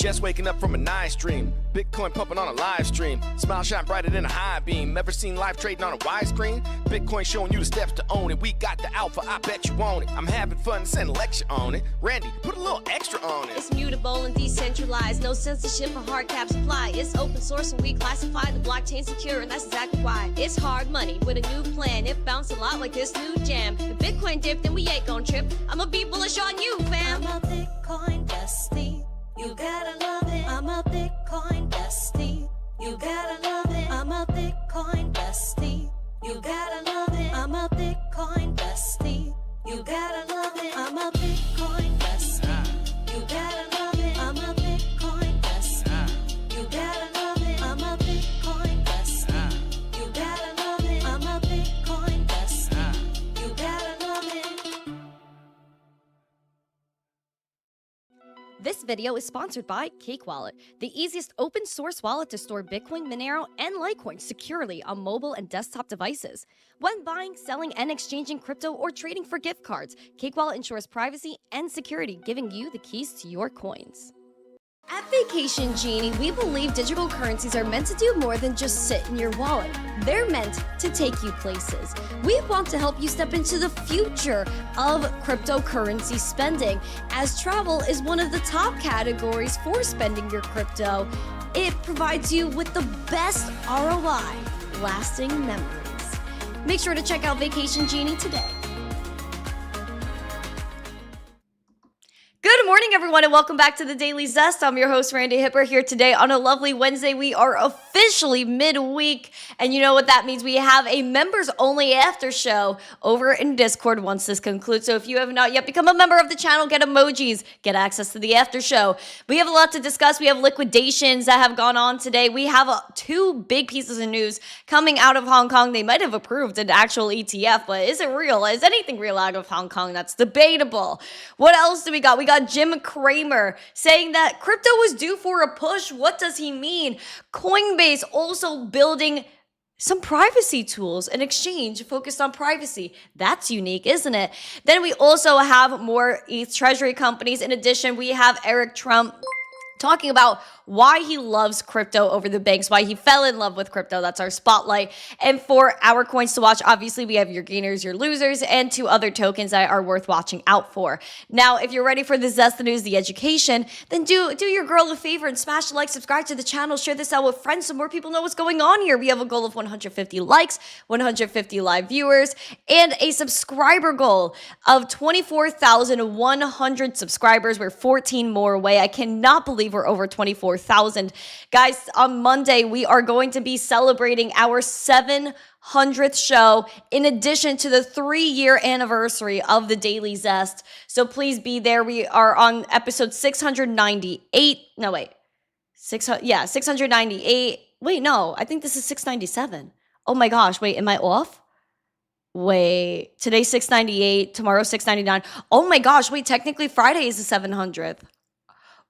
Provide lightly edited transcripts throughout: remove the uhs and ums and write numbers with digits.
Just waking up from a nice dream. Bitcoin pumping on a live stream. Smile shine brighter than a high beam. Ever seen live trading on a widescreen? Bitcoin showing you the steps to own it. We got the alpha, I bet you want it. I'm having fun, send a lecture on it. Randy, put a little extra on it. It's mutable and decentralized. No censorship or hard cap supply. It's open source and we classify the blockchain secure, and that's exactly why. It's hard money with a new plan. It bounced a lot like this new jam. If Bitcoin dipped, then we ain't gon' trip. I'ma be bullish on you, fam. I'm a Bitcoin bestie. You gotta love it. I'm a Bitcoin bestie. You gotta love it. I'm a Bitcoin bestie. You gotta love it. I'm a Bitcoin bestie. You gotta love it. I'm a Bitcoin bestie. You gotta love it. I'm a Bitcoin bestie. You gotta love it. I'm a Bitcoin bestie. You gotta love it. I'm a Bitcoin bestie. You gotta love it. This video is sponsored by Cake Wallet, the easiest open source wallet to store Bitcoin, Monero, and Litecoin securely on mobile and desktop devices. When buying, selling, and exchanging crypto or trading for gift cards, Cake Wallet ensures privacy and security, giving you the keys to your coins. At Vacation Genie, we believe digital currencies are meant to do more than just sit in your wallet. They're meant to take you places. We want to help you step into the future of cryptocurrency spending, as travel is one of the top categories for spending your crypto. It provides you with the best ROI, lasting memories. Make sure to check out Vacation Genie today. Good morning, everyone, and welcome back to the Daily Zest. I'm your host, Randi Hipper, here today on a lovely Wednesday. We are officially midweek, and you know what that means. We have a members-only after show over in Discord once this concludes. So if you have not yet become a member of the channel, get emojis, get access to the after show. We have a lot to discuss. We have liquidations that have gone on today. We have two big pieces of news coming out of Hong Kong. They might have approved an actual ETF, but is it real? Is anything real out of Hong Kong? That's debatable. What else do we got? We got Jim Cramer saying that crypto was due for a push. What does he mean? Coinbase also building some privacy tools, an exchange focused on privacy. That's unique, isn't it? Then we also have more ETH treasury companies. In addition, we have Eric Trump talking about why he loves crypto over the banks, why he fell in love with crypto. That's our spotlight. And for our coins to watch, obviously, we have your gainers, your losers, and two other tokens that are worth watching out for. Now, if you're ready for the Zest, the news, the education, then do your girl a favor and smash the like, subscribe to the channel, share this out with friends so more people know what's going on here. We have a goal of 150 likes, 150 live viewers, and a subscriber goal of 24,100 subscribers. We're 14 more away. I cannot believe we're over 24,000. Guys, on Monday, we are going to be celebrating our 700th show, in addition to the 3-year anniversary of the Daily Zest. So please be there. We are on episode 698. No, wait. 698. Wait, no, I think this is 697. Oh my gosh, wait, am I off? Wait, today's 698, tomorrow's 699. Oh my gosh, wait, technically Friday is the 700th.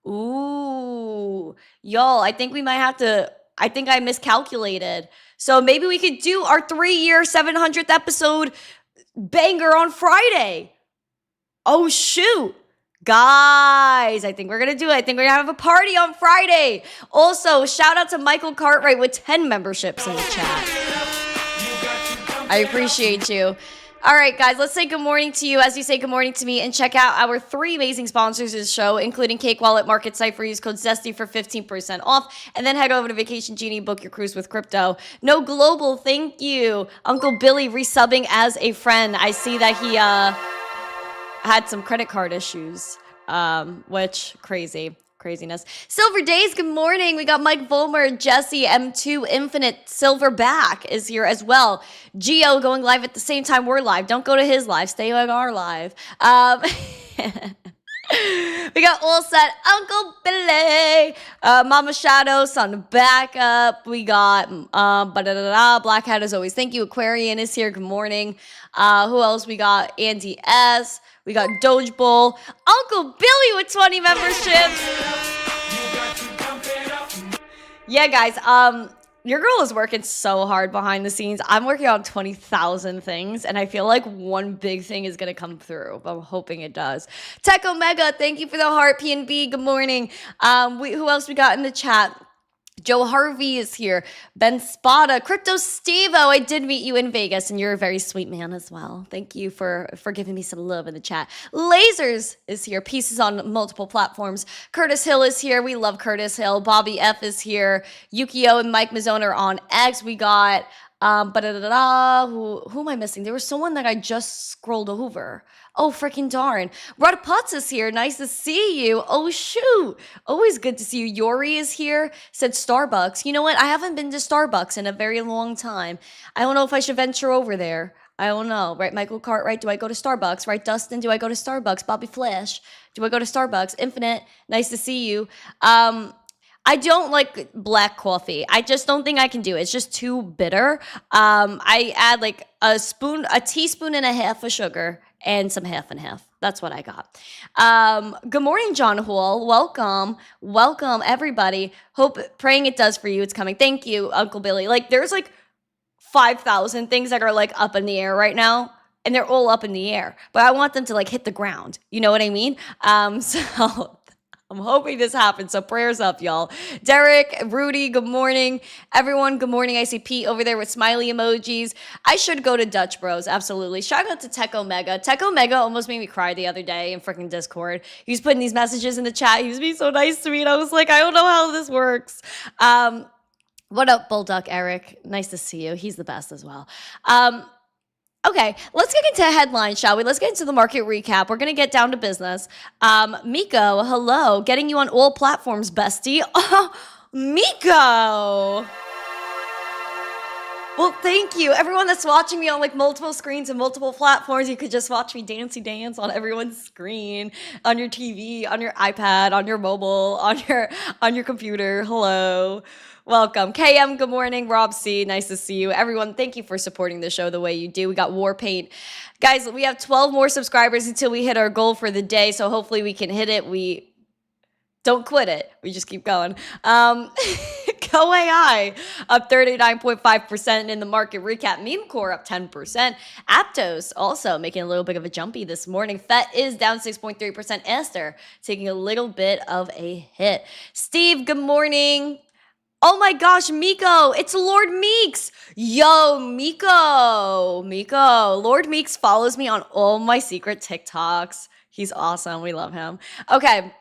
Ooh, y'all, I think we might have to, I think I miscalculated. So maybe we could do our 3-year 700th episode banger on Friday. Oh, shoot. Guys, I think we're going to do it. I think we're going to have a party on Friday. Also, shout out to Michael Cartwright with 10 memberships in the chat. I appreciate you. All right, guys, let's say good morning to you as you say good morning to me, and check out our 3 amazing sponsors of the show, including Cake Wallet, Market Cipher. Use code ZESTY for 15% off, and then head over to Vacation Genie, book your cruise with crypto. No Global, thank you. Uncle Billy resubbing as a friend. I see that he had some credit card issues, which craziness. Silver Days, good morning. We got Mike Volmer, Jesse, M2 Infinite, Silverback is here as well. Geo going live at the same time we're live. Don't go to his live, stay on our live. We got All Set, Uncle Billy, Mama Shadows on the backup. We got Black Hat as always. Thank you. Aquarian is here. Good morning. Who else? We got Andy S. We got Doge Bull, Uncle Billy with 20 memberships. Yeah, guys. your girl is working so hard behind the scenes. I'm working on 20,000 things, and I feel like one big thing is going to come through, but I'm hoping it does. Tech Omega, thank you for the heart. PNB, good morning. Who else we got in the chat? Joe Harvey is here. Ben Spada, Crypto Stevo. I did meet you in Vegas, and you're a very sweet man as well. Thank you for giving me some love in the chat. Lasers is here. Pieces on multiple platforms. Curtis Hill is here. We love Curtis Hill. Bobby F is here. Yukio and Mike Mazzone are on X. We got who am I missing? There was someone that I just scrolled over. Oh, freaking darn. Rod Potts is here. Nice to see you. Oh, shoot. Always good to see you. Yori is here. Said Starbucks. You know what? I haven't been to Starbucks in a very long time. I don't know if I should venture over there. I don't know. Right, Michael Cartwright, do I go to Starbucks? Right, Dustin, do I go to Starbucks? Bobby Flash, do I go to Starbucks? Infinite, nice to see you. I don't like black coffee. I just don't think I can do it. It's just too bitter. I add like a teaspoon and a half of sugar and some half and half. That's what I got. Good morning, John Hall. Welcome, everybody. Praying it does for you. It's coming. Thank you, Uncle Billy. Like, there's like 5,000 things that are like up in the air right now, and they're all up in the air. But I want them to like hit the ground. You know what I mean? So I'm hoping this happens, so prayers up, y'all. Derek, Rudy, good morning. Everyone, good morning. I see Pete over there with smiley emojis. I should go to Dutch Bros, absolutely. Shout out to Tech Omega. Tech Omega almost made me cry the other day in freaking Discord. He was putting these messages in the chat. He was being so nice to me, and I was like, I don't know how this works. What up, Bullduck Eric? Nice to see you. He's the best as well. Okay, let's get into headlines, shall we? Let's get into the market recap. We're going to get down to business. Miko, hello. Getting you on all platforms, bestie. Oh, Miko. Well, thank you. Everyone that's watching me on like multiple screens and multiple platforms, you could just watch me dancey dance on everyone's screen, on your TV, on your iPad, on your mobile, on your computer. Hello. Welcome. KM, good morning. Rob C, nice to see you. Everyone, thank you for supporting the show the way you do. We got Warpaint. Guys, we have 12 more subscribers until we hit our goal for the day, so hopefully we can hit it. We don't quit it. We just keep going. Go AI up 39.5% in the market recap. Meme Core up 10%. Aptos also making a little bit of a jumpy this morning. FET is down 6.3%. Aster taking a little bit of a hit. Steve, good morning. Oh my gosh, Miko, it's Lord Meeks. Yo, Miko. Lord Meeks follows me on all my secret TikToks. He's awesome. We love him. Okay.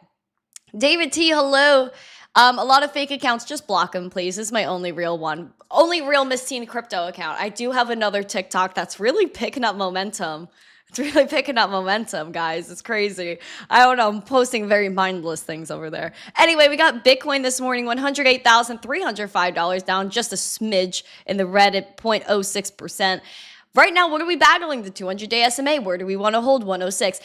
David T, hello. A lot of fake accounts, just block them, please. This is my only real one. Only real missteencrypto account. I do have another TikTok that's really picking up momentum. It's really picking up momentum, guys. It's crazy. I don't know. I'm posting very mindless things over there. Anyway, we got Bitcoin this morning, $108,305, down just a smidge in the red at 0.06%. Right now, what are we battling? The 200-day SMA. Where do we want to hold 106?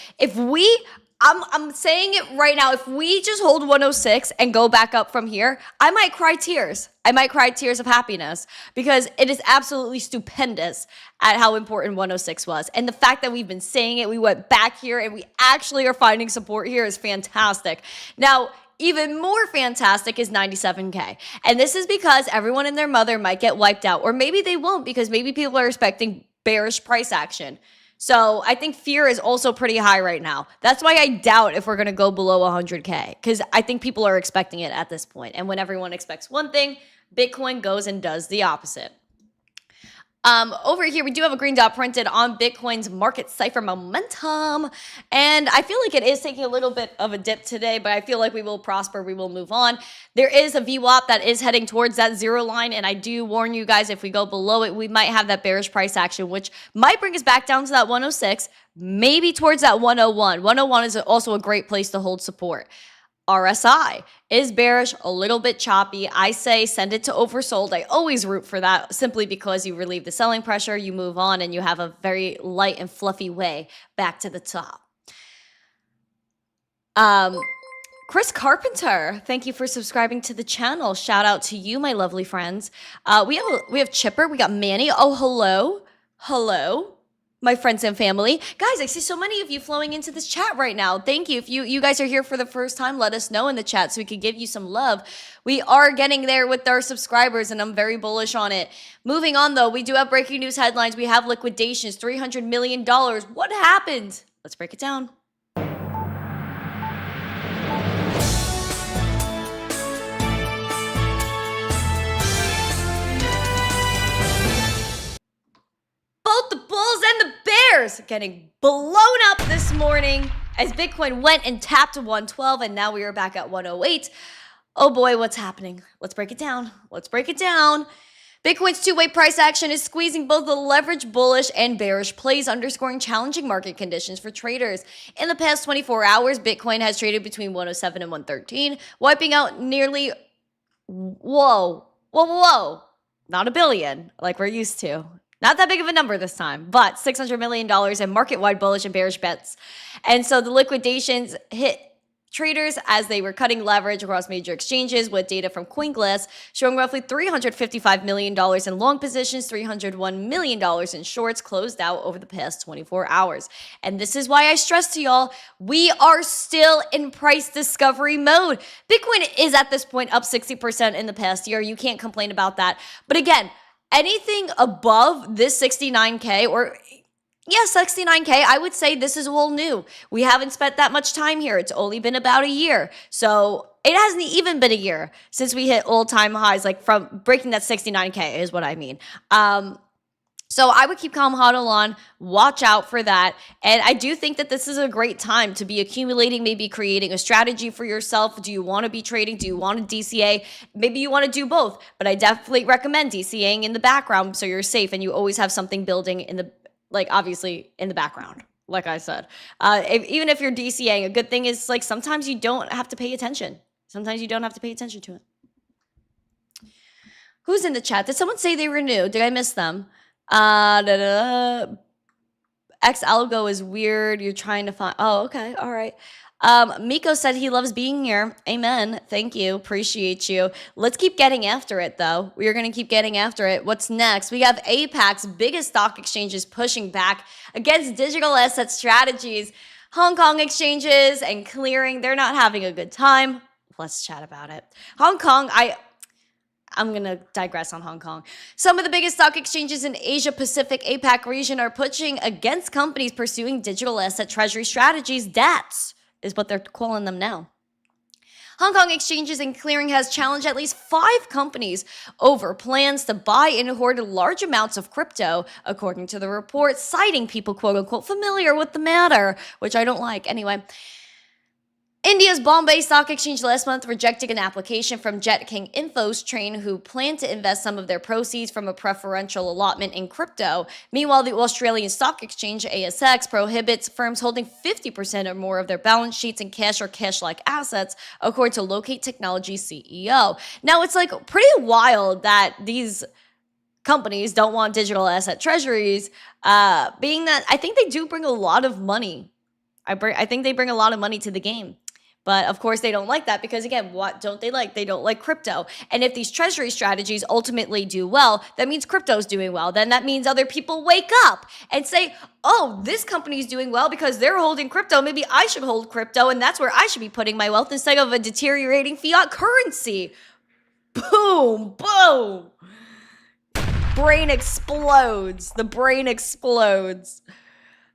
I'm saying it right now. If we just hold 106 and go back up from here, I might cry tears. I might cry tears of happiness because it is absolutely stupendous at how important 106 was. And the fact that we've been saying it, we went back here and we actually are finding support here is fantastic. Now, even more fantastic is 97K. And this is because everyone and their mother might get wiped out, or maybe they won't because maybe people are expecting bearish price action. So I think fear is also pretty high right now. That's why I doubt if we're going to go below 100K, because I think people are expecting it at this point. And when everyone expects one thing, Bitcoin goes and does the opposite. Over here, we do have a green dot printed on Bitcoin's market Cipher momentum. And I feel like it is taking a little bit of a dip today, but I feel like we will prosper. We will move on. There is a VWAP that is heading towards that zero line. And I do warn you guys, if we go below it, we might have that bearish price action, which might bring us back down to that 106, maybe towards that 101. 101 is also a great place to hold support. RSI is bearish, a little bit choppy. I say send it to oversold. I always root for that simply because you relieve the selling pressure, you move on, and you have a very light and fluffy way back to the top. Chris Carpenter, thank you for subscribing to the channel. Shout out to you, my lovely friends. We have Chipper. We got Manny. Oh, hello. my friends and family. Guys, I see so many of you flowing into this chat right now. Thank you. If you guys are here for the first time, let us know in the chat so we can give you some love. We are getting there with our subscribers, and I'm very bullish on it. Moving on, though, we do have breaking news headlines. We have liquidations, $300 million. What happened? Let's break it down. Both the Bulls and the Bears getting blown up this morning as Bitcoin went and tapped 112, and now we are back at 108. Oh boy, what's happening? Let's break it down. Let's break it down. Bitcoin's two-way price action is squeezing both the leverage bullish and bearish plays, underscoring challenging market conditions for traders. In the past 24 hours, Bitcoin has traded between 107 and 113, wiping out nearly, whoa, not a billion like we're used to. Not that big of a number this time, but $600 million in market-wide bullish and bearish bets. And so the liquidations hit traders as they were cutting leverage across major exchanges, with data from CoinGlass showing roughly $355 million in long positions, $301 million in shorts closed out over the past 24 hours. And this is why I stress to y'all, we are still in price discovery mode. Bitcoin is at this point up 60% in the past year. You can't complain about that. But again, anything above this 69K or 69K, I would say this is all new. We haven't spent that much time here. It's only been about a year. So it hasn't even been a year since we hit all-time highs, like from breaking that 69K is what I mean. So I would keep calm, hodl on, watch out for that. And I do think that this is a great time to be accumulating, maybe creating a strategy for yourself. Do you want to be trading? Do you want to DCA? Maybe you want to do both, but I definitely recommend DCAing in the background so you're safe and you always have something building in the, like obviously in the background, like I said. Even if you're DCAing, a good thing is like sometimes you don't have to pay attention. Sometimes you don't have to pay attention to it. Who's in the chat? Did someone say they were new? Did I miss them? X algo is weird. You're trying to find. Oh, okay. All right. Miko said he loves being here. Amen. Thank you. Appreciate you. Let's keep getting after it, though. We are going to keep getting after it. What's next? We have APAC's biggest stock exchanges pushing back against digital asset strategies. Hong Kong exchanges and clearing, they're not having a good time. Let's chat about it. Hong Kong, I'm going to digress on Hong Kong. Some of the biggest stock exchanges in Asia Pacific APAC region are pushing against companies pursuing digital asset treasury strategies. DATS is what they're calling them now. Hong Kong Exchanges and Clearing has challenged at least 5 companies over plans to buy and hoard large amounts of crypto, according to the report, citing people, quote unquote, familiar with the matter, which I don't like. Anyway, India's Bombay Stock Exchange last month rejected an application from Jet King Info's Train, who planned to invest some of their proceeds from a preferential allotment in crypto. Meanwhile, the Australian Stock Exchange, ASX, prohibits firms holding 50% or more of their balance sheets in cash or cash-like assets, according to Locate Technology CEO. Now, it's like pretty wild that these companies don't want digital asset treasuries, being that I think they do bring a lot of money. I think they bring a lot of money to the game. But of course, they don't like that because, again, what don't they like? They don't like crypto. And if these treasury strategies ultimately do well, that means crypto's doing well. Then that means other people wake up and say, oh, this company's doing well because they're holding crypto. Maybe I should hold crypto, and that's where I should be putting my wealth instead of a deteriorating fiat currency. Boom, boom. Brain explodes. The brain explodes.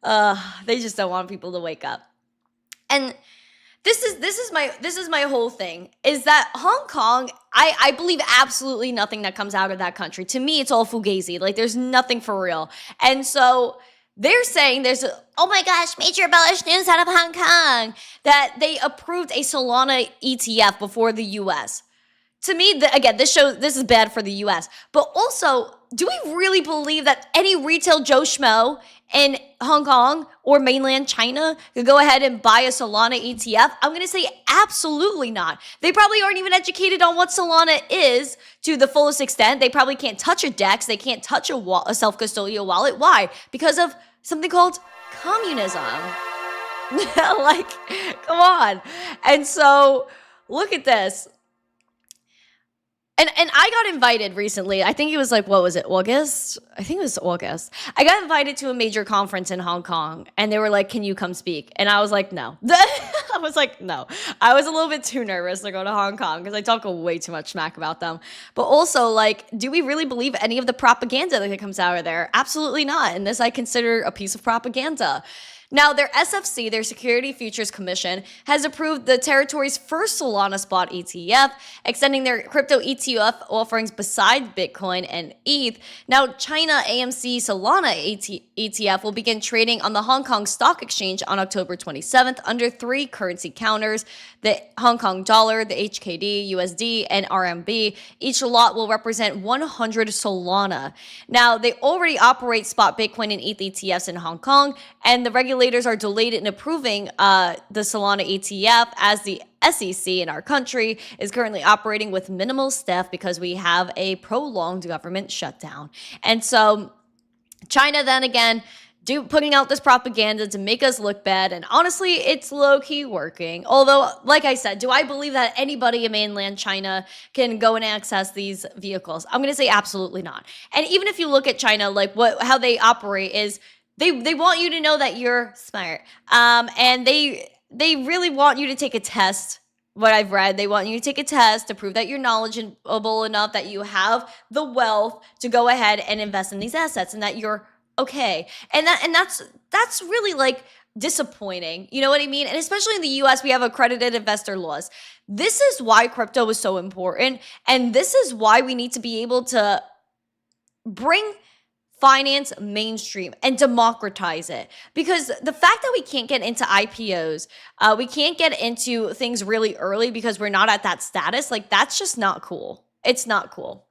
They just don't want people to wake up. And this is my whole thing, is that Hong Kong, I believe absolutely nothing that comes out of that country. To me, it's all fugazi. Like, there's nothing for real. And so they're saying oh my gosh, major bullish news out of Hong Kong, that they approved a Solana ETF before the US. To me, again, this is bad for the US. But also, do we really believe that any retail Joe Schmo in Hong Kong or mainland China could go ahead and buy a Solana ETF? I'm going to say absolutely not. They probably aren't even educated on what Solana is to the fullest extent. They probably can't touch a DEX. They can't touch a self-custodial wallet. Why? Because of something called communism. Like, come on. And so, look at this. And I got invited recently. I think it was like, what was it, August? I think it was August. I got invited to a major conference in Hong Kong, and they were like, can you come speak? And I was like, no. I was like, no. I was a little bit too nervous to go to Hong Kong because I talk way too much smack about them. But also, like, do we really believe any of the propaganda that comes out of there? Absolutely not. And this I consider a piece of propaganda. Now, their SFC, their Security Futures Commission, has approved the territory's first Solana spot ETF, extending their crypto ETF offerings beside Bitcoin and ETH. Now, China AMC Solana ETF will begin trading on the Hong Kong Stock Exchange on October 27th under 3 currency counters: the Hong Kong dollar, the HKD, USD, and RMB. Each lot will represent 100 Solana. Now, they already operate spot Bitcoin and ETH ETFs in Hong Kong, and the regulators are delayed in approving the Solana ETF as the SEC in our country is currently operating with minimal staff because we have a prolonged government shutdown. And so China then again putting out this propaganda to make us look bad, and honestly, it's low-key working. Although, like I said, do I believe that anybody in mainland China can go and access these vehicles? I'm going to say absolutely not. And even if you look at China, like how they operate is they want you to know that you're smart, and they really want you to take a test. What I've read, they want you to take a test to prove that you're knowledgeable enough, that you have the wealth to go ahead and invest in these assets, and that you're okay. And that's really like disappointing. You know what I mean? And especially in the US, we have accredited investor laws. This is why crypto is so important. And this is why we need to be able to bring finance mainstream and democratize it. Because the fact that we can't get into IPOs, we can't get into things really early because we're not at that status, like that's just not cool. It's not cool.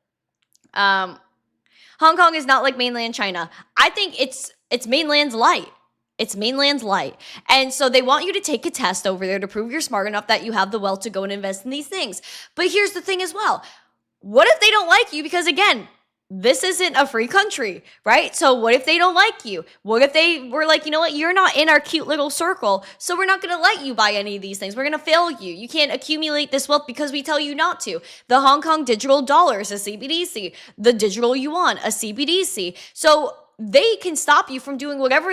Hong Kong is not like mainland China. I think it's mainland's light. It's mainland's light. And so they want you to take a test over there to prove you're smart enough that you have the wealth to go and invest in these things. But here's the thing as well. What if they don't like you? Because again, this isn't a free country, right? So what if they don't like you? What if they were like, you know what? You're not in our cute little circle, so we're not going to let you buy any of these things. We're going to fail you. You can't accumulate this wealth because we tell you not to. The Hong Kong digital dollar is a CBDC. The digital yuan, a CBDC. So they can stop you from doing whatever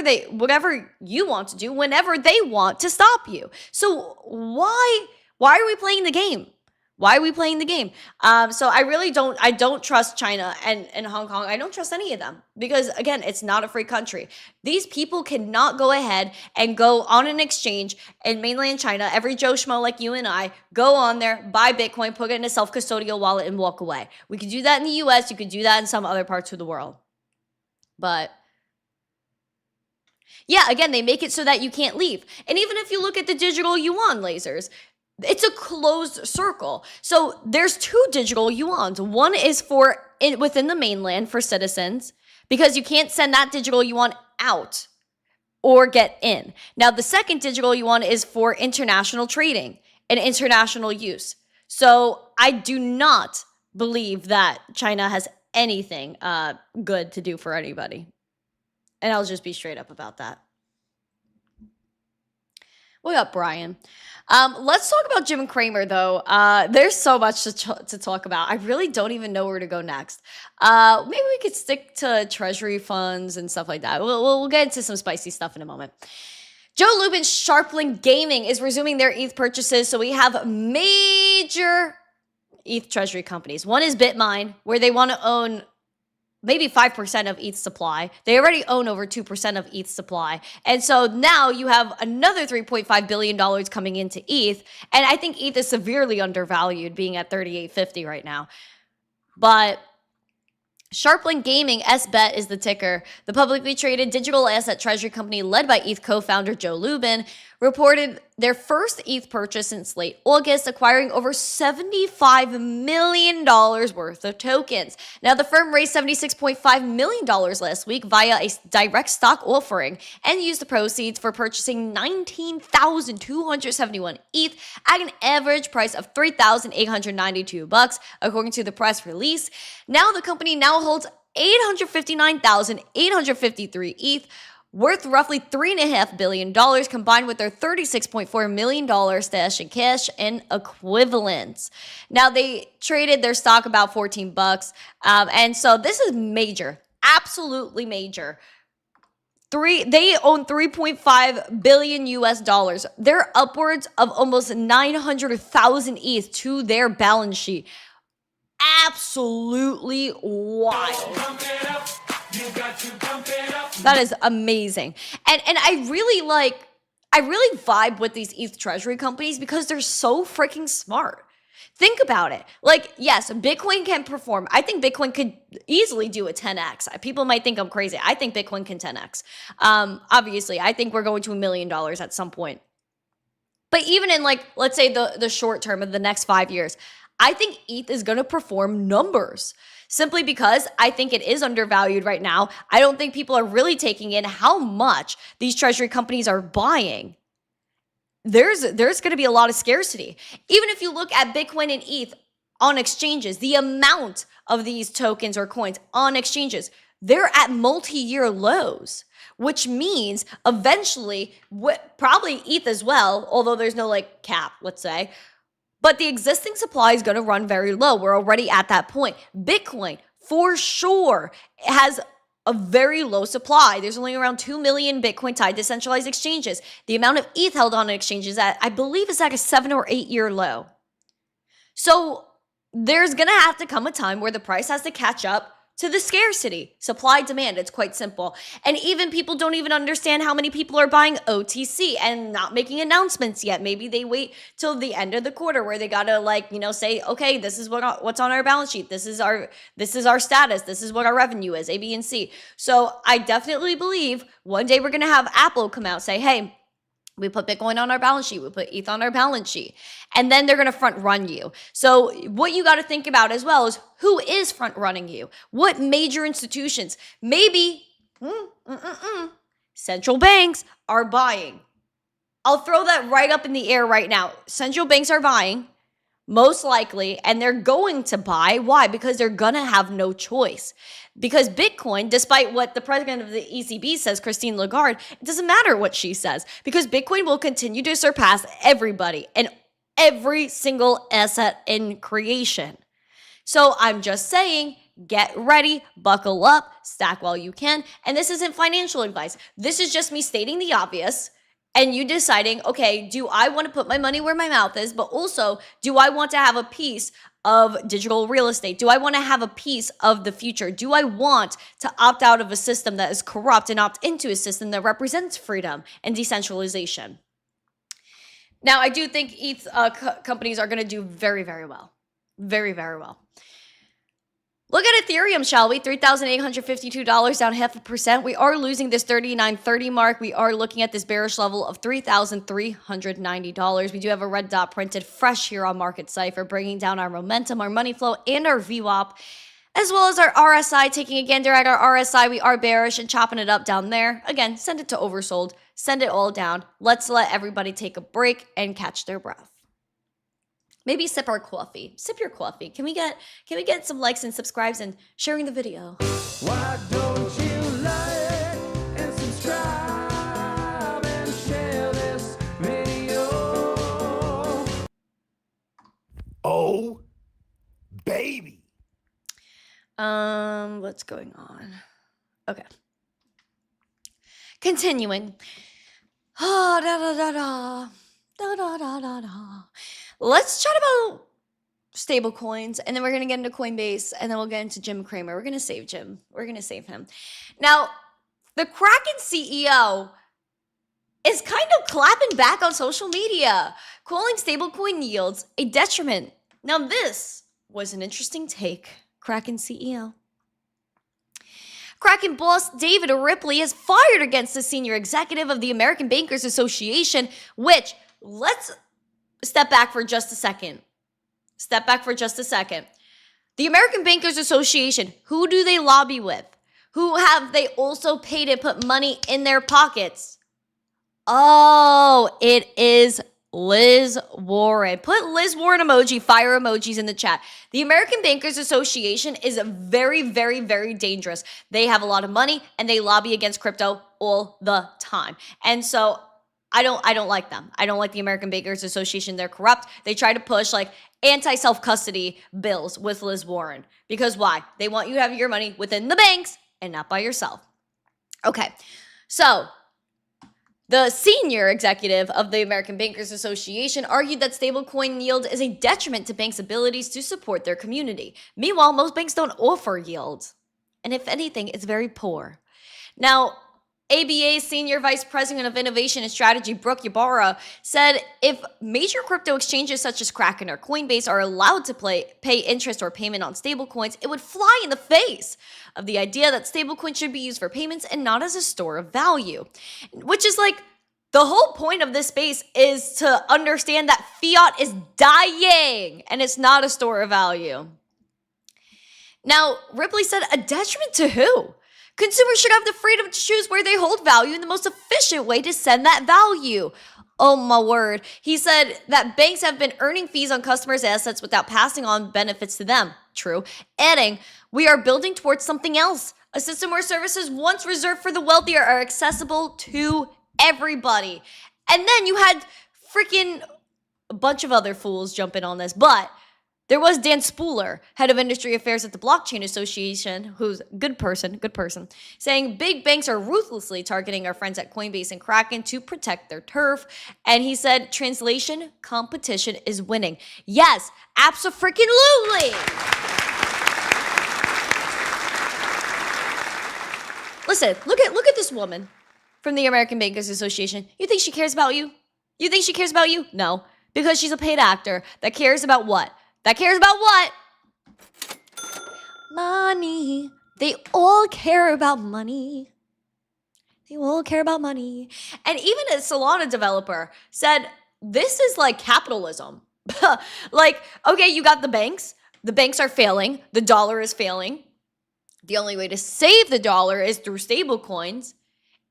you want to do whenever they want to stop you. So why are we playing the game? Why are we playing the game? So I don't trust China and Hong Kong. I don't trust any of them because, again, it's not a free country. These people cannot go ahead and go on an exchange in mainland China. Every Joe Schmo like you and I go on there, buy Bitcoin, put it in a self-custodial wallet and walk away. We could do that in the US. You could do that in some other parts of the world. But yeah, again, they make it so that you can't leave. And even if you look at the digital yuan lasers, it's a closed circle. So there's 2 digital yuans. One is within the mainland for citizens because you can't send that digital yuan out or get in. Now, the second digital yuan is for international trading and international use. So I do not believe that China has anything good to do for anybody. And I'll just be straight up about that. What up, Brian? Let's talk about Jim Cramer, though. There's so much to talk about. I really don't even know where to go next. Maybe we could stick to treasury funds and stuff like that. We'll get into some spicy stuff in a moment. Joe Lubin's Sharpling Gaming is resuming their ETH purchases. So we have major ETH treasury companies. One is Bitmine, where they want to own maybe 5% of ETH supply. They already own over 2% of ETH supply. And so now you have another $3.5 billion coming into ETH. And I think ETH is severely undervalued, being at $38.50 right now. But Sharpling Gaming, SBET is the ticker. The publicly traded digital asset treasury company led by ETH co-founder Joe Lubin reported their first ETH purchase since late August, acquiring over $75 million worth of tokens. Now, the firm raised $76.5 million last week via a direct stock offering and used the proceeds for purchasing 19,271 ETH at an average price of $3,892, according to the press release. Now, the company holds 859,853 ETH, worth roughly $3.5 billion combined with their $36.4 million stash in cash and equivalents. Now, they traded their stock about $14. And so this is major, absolutely major. They own 3.5 billion US dollars. They're upwards of almost 900,000 ETH to their balance sheet. Absolutely wild. That is amazing. And I really vibe with these ETH treasury companies because they're so freaking smart. Think about it. Like, yes, Bitcoin can perform. I think Bitcoin could easily do a 10x. People might think I'm crazy. I think Bitcoin can 10x. Obviously, I think we're going to $1 million at some point. But even in, like, let's say the short term of the next 5 years, I think ETH is going to perform numbers simply because I think it is undervalued right now. I don't think people are really taking in how much these treasury companies are buying. There's going to be a lot of scarcity. Even if you look at Bitcoin and ETH on exchanges, the amount of these tokens or coins on exchanges, they're at multi-year lows, which means eventually, probably ETH as well, although there's no like cap, let's say, but the existing supply is going to run very low. We're already at that point. Bitcoin, for sure, has a very low supply. There's only around 2 million Bitcoin tied to centralized exchanges. The amount of ETH held on exchanges, I believe, is at a 7 or 8 year low. So there's going to have to come a time where the price has to catch up to the scarcity. Supply, demand, it's quite simple. And even people don't even understand how many people are buying OTC and not making announcements yet. Maybe they wait till the end of the quarter where they gotta say, okay, this is what's on our balance sheet. This is our status. This is what our revenue is, A, B, and C. So I definitely believe one day we're gonna have Apple come out, say, hey, we put Bitcoin on our balance sheet. We put ETH on our balance sheet. And then they're going to front run you. So what you got to think about as well is who is front running you? What major institutions? Maybe central banks are buying. I'll throw that right up in the air right now. Central banks are buying, most likely, and they're going to buy. Why? Because they're going to have no choice. Because Bitcoin, despite what the president of the ECB says, Christine Lagarde, it doesn't matter what she says, because Bitcoin will continue to surpass everybody and every single asset in creation. So I'm just saying, get ready, buckle up, stack while you can. And this isn't financial advice. This is just me stating the obvious and you deciding, okay, do I want to put my money where my mouth is? But also, do I want to have a piece of digital real estate? Do I want to have a piece of the future? Do I want to opt out of a system that is corrupt and opt into a system that represents freedom and decentralization? Now, I do think ETH companies are going to do very, very well. Very, very well. Look at Ethereum, shall we? $3,852, down 0.5%. We are losing this 39.30 mark. We are looking at this bearish level of $3,390. We do have a red dot printed fresh here on Market Cipher, bringing down our momentum, our money flow, and our VWAP, as well as our RSI. Taking a gander at our RSI, we are bearish and chopping it up down there. Again, send it to oversold. Send it all down. Let's let everybody take a break and catch their breath. Maybe sip our coffee. Sip your coffee. Can we get some likes and subscribes and sharing the video? Why don't you like and subscribe and share this video? Oh, baby. What's going on? Okay. Continuing. Let's chat about stable coins, and then we're going to get into Coinbase, and then we'll get into Jim Cramer. We're going to save Jim. We're going to save him. Now, the Kraken CEO is kind of clapping back on social media, calling stablecoin yields a detriment. Now, this was an interesting take, Kraken CEO. Kraken boss David Ripley has fired against the senior executive of the American Bankers Association, which, let's step back for just a second. The American Bankers Association, who do they lobby with? Who have they also paid and put money in their pockets? Oh, it is Liz Warren. Put Liz Warren emoji, fire emojis in the chat. The American Bankers Association is very, very, very dangerous. They have a lot of money and they lobby against crypto all the time. And so I don't like them. I don't like the American Bankers Association. They're corrupt. They try to push like anti-self-custody bills with Liz Warren. Because why? They want you to have your money within the banks and not by yourself. Okay, so the senior executive of the American Bankers Association argued that stablecoin yield is a detriment to banks' abilities to support their community. Meanwhile, most banks don't offer yield. And if anything, it's very poor. Now, ABA's Senior Vice President of Innovation and Strategy, Brooke Ybarra, said if major crypto exchanges such as Kraken or Coinbase are allowed to pay interest or payment on stablecoins, it would fly in the face of the idea that stablecoins should be used for payments and not as a store of value. Which is like, the whole point of this space is to understand that fiat is dying and it's not a store of value. Now, Ripley said, a detriment to who? Consumers should have the freedom to choose where they hold value and the most efficient way to send that value. Oh my word. He said that banks have been earning fees on customers' assets without passing on benefits to them. True. Adding, we are building towards something else. A system where services once reserved for the wealthier are accessible to everybody. And then you had freaking a bunch of other fools jump in on this, but there was Dan Spooler, head of industry affairs at the Blockchain Association, who's good person, saying big banks are ruthlessly targeting our friends at Coinbase and Kraken to protect their turf. And he said, translation, competition is winning. Yes, abso-freaking-lutely. Listen, look at this woman from the American Bankers Association. You think she cares about you? You think she cares about you? No, because she's a paid actor that cares about what? That cares about what? Money. They all care about money. They all care about money. And even a Solana developer said, this is like capitalism. Like, okay, you got the banks. The banks are failing. The dollar is failing. The only way to save the dollar is through stable coins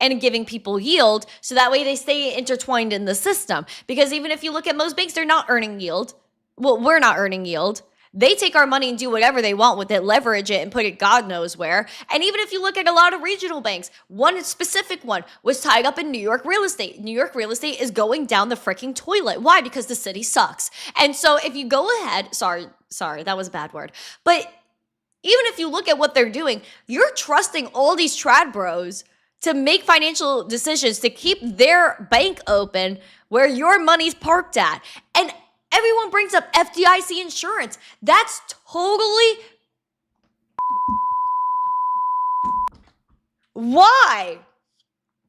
and giving people yield so that way they stay intertwined in the system. Because even if you look at most banks, they're not earning yield. Well, we're not earning yield. They take our money and do whatever they want with it, leverage it, and put it God knows where. And even if you look at a lot of regional banks, one specific one was tied up in New York real estate. New York real estate is going down the freaking toilet. Why? Because the city sucks. And so if you go ahead, sorry, that was a bad word. But even if you look at what they're doing, you're trusting all these trad bros to make financial decisions to keep their bank open where your money's parked at. And everyone brings up FDIC insurance. That's totally... Why?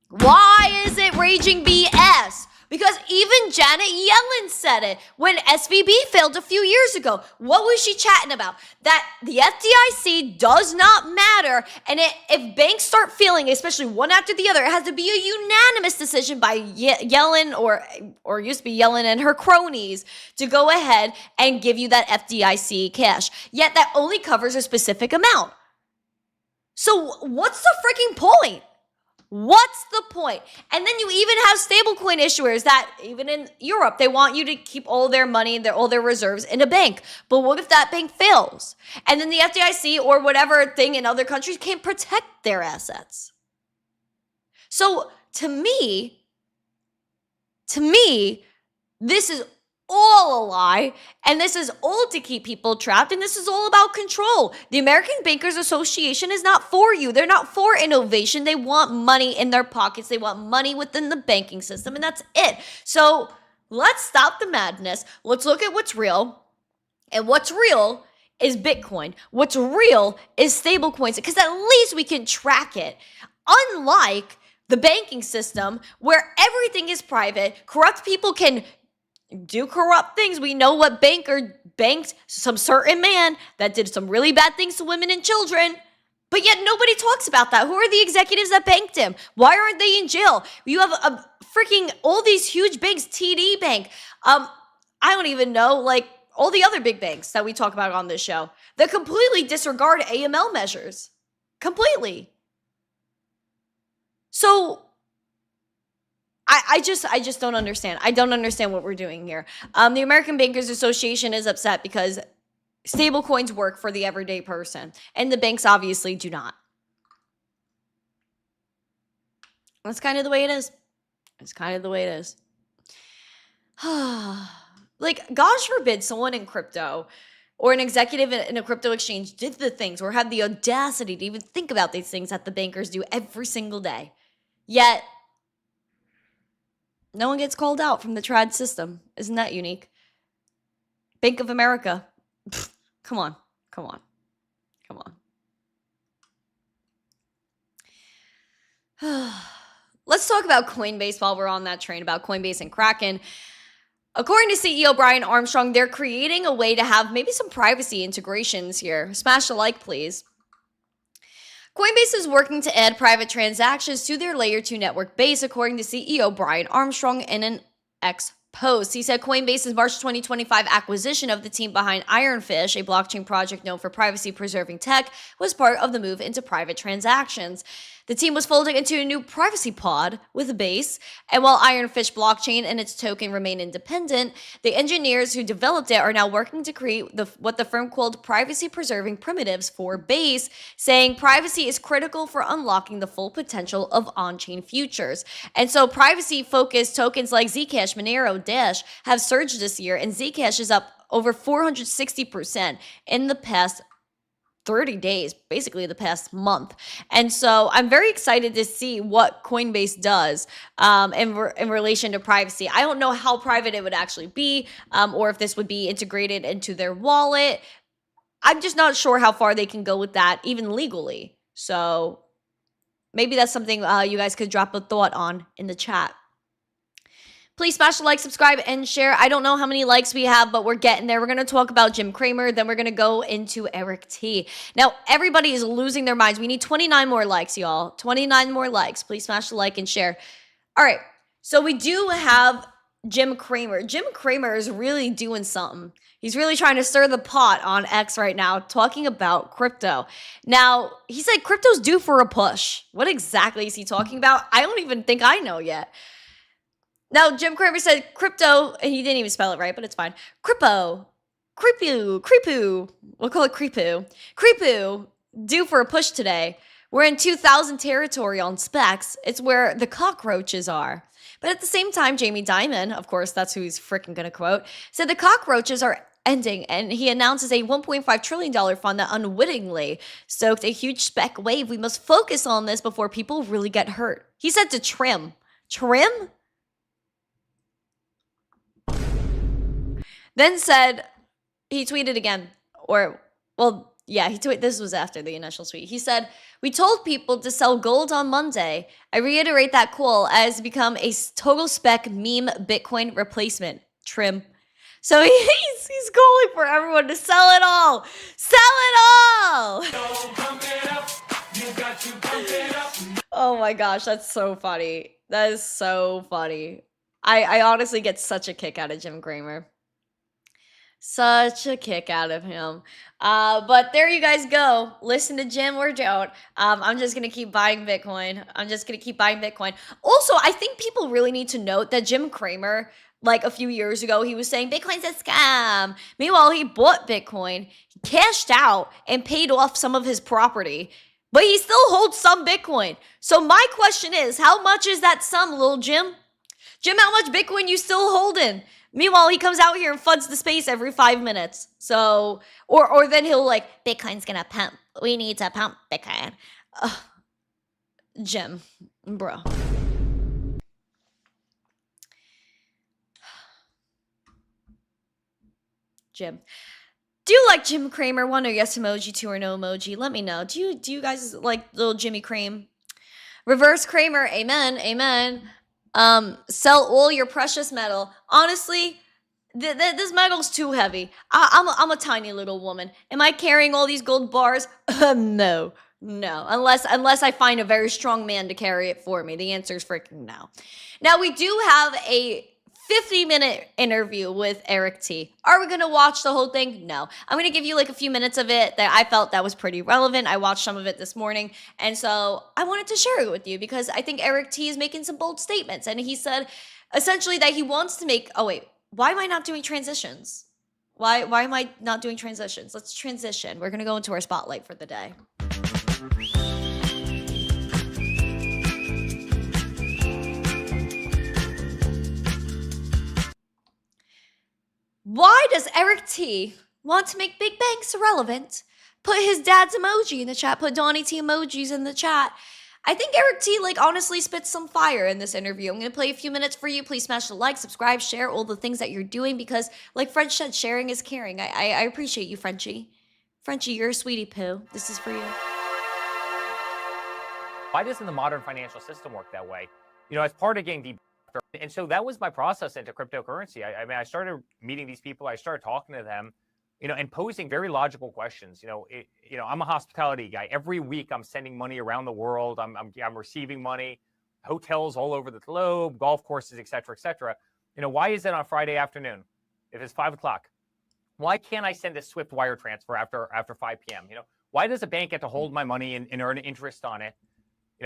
Why is it raging BS? Because even Janet Yellen said it when SVB failed a few years ago. What was she chatting about? That the FDIC does not matter. And if banks start failing, especially one after the other, it has to be a unanimous decision by Yellen or used to be Yellen and her cronies to go ahead and give you that FDIC cash. Yet that only covers a specific amount. So what's the freaking point? What's the point? And then you even have stablecoin issuers that even in Europe, they want you to keep all their money and all their reserves in a bank. But what if that bank fails? And then the FDIC or whatever thing in other countries can't protect their assets. So to me, this is all a lie, and this is all to keep people trapped, and this is all about control. The American Bankers Association is not for you. They're not for innovation. They want money in their pockets. They want money within the banking system, and that's it. So let's stop the madness. Let's look at what's real, and what's real is Bitcoin. What's real is stablecoins, because at least we can track it. Unlike the banking system, where everything is private, corrupt people can do corrupt things. We know what banker banked some certain man that did some really bad things to women and children, but yet nobody talks about that. Who are the executives that banked him? Why aren't they in jail? You have a freaking all these huge banks, TD Bank. I don't even know, like all the other big banks that we talk about on this show that completely disregard AML measures. Completely. So I just don't understand. I don't understand what we're doing here. The American Bankers Association is upset because stablecoins work for the everyday person, and the banks obviously do not. That's kind of the way it is. It's kind of the way it is. Like, gosh forbid someone in crypto or an executive in a crypto exchange did the things or had the audacity to even think about these things that the bankers do every single day. Yet, no one gets called out from the trad system. Isn't that unique? Bank of America. Pfft, come on. Come on. Come on. Let's talk about Coinbase while we're on that train about Coinbase and Kraken. According to CEO Brian Armstrong, they're creating a way to have maybe some privacy integrations here. Smash a like, please. Coinbase is working to add private transactions to their Layer 2 network base, according to CEO Brian Armstrong in an X post. He said Coinbase's March 2025 acquisition of the team behind Ironfish, a blockchain project known for privacy-preserving tech, was part of the move into private transactions. The team was folding into a new privacy pod with a base, and while Ironfish blockchain and its token remain independent, the engineers who developed it are now working to create what the firm called privacy-preserving primitives for Base, saying privacy is critical for unlocking the full potential of on-chain futures. And so privacy-focused tokens like Zcash, Monero, Dash have surged this year, and Zcash is up over 460% in the past 30 days, basically the past month. And so I'm very excited to see what Coinbase does in relation to privacy. I don't know how private it would actually be, or if this would be integrated into their wallet. I'm just not sure how far they can go with that, even legally. So maybe that's something you guys could drop a thought on in the chat. Please smash the like, subscribe, and share. I don't know how many likes we have, but we're getting there. We're going to talk about Jim Cramer. Then we're going to go into Eric T. Now, everybody is losing their minds. We need 29 more likes, y'all. 29 more likes. Please smash the like and share. All right. So we do have Jim Cramer. Jim Cramer is really doing something. He's really trying to stir the pot on X right now, talking about crypto. Now, he said crypto's due for a push. What exactly is he talking about? I don't even think I know yet. Now, Jim Cramer said crypto, and he didn't even spell it right, but it's fine. Creepu, we'll call it Creepu, due for a push today. We're in 2000 territory on specs. It's where the cockroaches are. But at the same time, Jamie Dimon, of course, that's who he's freaking gonna quote, said the cockroaches are ending, and he announces a $1.5 trillion fund that unwittingly stoked a huge spec wave. We must focus on this before people really get hurt. He said to trim. Trim? Then said, he tweeted again, this was after the initial tweet. He said, we told people to sell gold on Monday. I reiterate that call as become a total spec meme Bitcoin replacement. Trim. So he's calling for everyone to sell it all. Sell it all! Oh my gosh, that's so funny. That is so funny. I honestly get such a kick out of Jim Cramer. Such a kick out of him. But there you guys go. Listen to Jim or don't. I'm just going to keep buying Bitcoin. Also, I think people really need to note that Jim Cramer, like a few years ago, he was saying Bitcoin's a scam. Meanwhile, he bought Bitcoin, he cashed out, and paid off some of his property. But he still holds some Bitcoin. So my question is, how much is that sum, little Jim? Jim, how much Bitcoin you still holding? Meanwhile, he comes out here and floods the space every 5 minutes. So, or then he'll like, Bitcoin's gonna pump. We need to pump Bitcoin. Jim, bro. Jim. Do you like Jim Cramer? One or yes emoji, two or no emoji. Let me know. Do you guys like little Jimmy Crame? Reverse Kramer, amen, amen. Sell all your precious metal. Honestly, this metal's too heavy. I'm a tiny little woman. Am I carrying all these gold bars? No. Unless I find a very strong man to carry it for me. The answer is freaking no. Now, we do have a 50-minute interview with Eric T. Are we going to watch the whole thing? No. I'm going to give you like a few minutes of it that I felt that was pretty relevant. I watched some of it this morning, and so I wanted to share it with you because I think Eric T is making some bold statements, and he said essentially that he wants to make... Oh, wait. Why am I not doing transitions? Why am I not doing transitions? Let's transition. We're going to go into our spotlight for the day. Why does Eric T want to make big banks irrelevant? Put his dad's emoji in the chat. Put Donnie T emojis in the chat. I think Eric T, honestly spits some fire in this interview. I'm going to play a few minutes for you. Please smash the like, subscribe, share all the things that you're doing because, like French said, sharing is caring. I appreciate you, Frenchie. Frenchie, you're a sweetie poo. This is for you. Why doesn't the modern financial system work that way? As part of getting deep, and so that was my process into cryptocurrency. I started meeting these people. I started talking to them, and posing very logical questions. I'm a hospitality guy. Every week I'm sending money around the world. I'm receiving money, hotels all over the globe, golf courses, et cetera, et cetera. Why is it on Friday afternoon if it's 5 o'clock? Why can't I send a Swift wire transfer after 5 p.m.? Why does a bank get to hold my money and earn interest on it,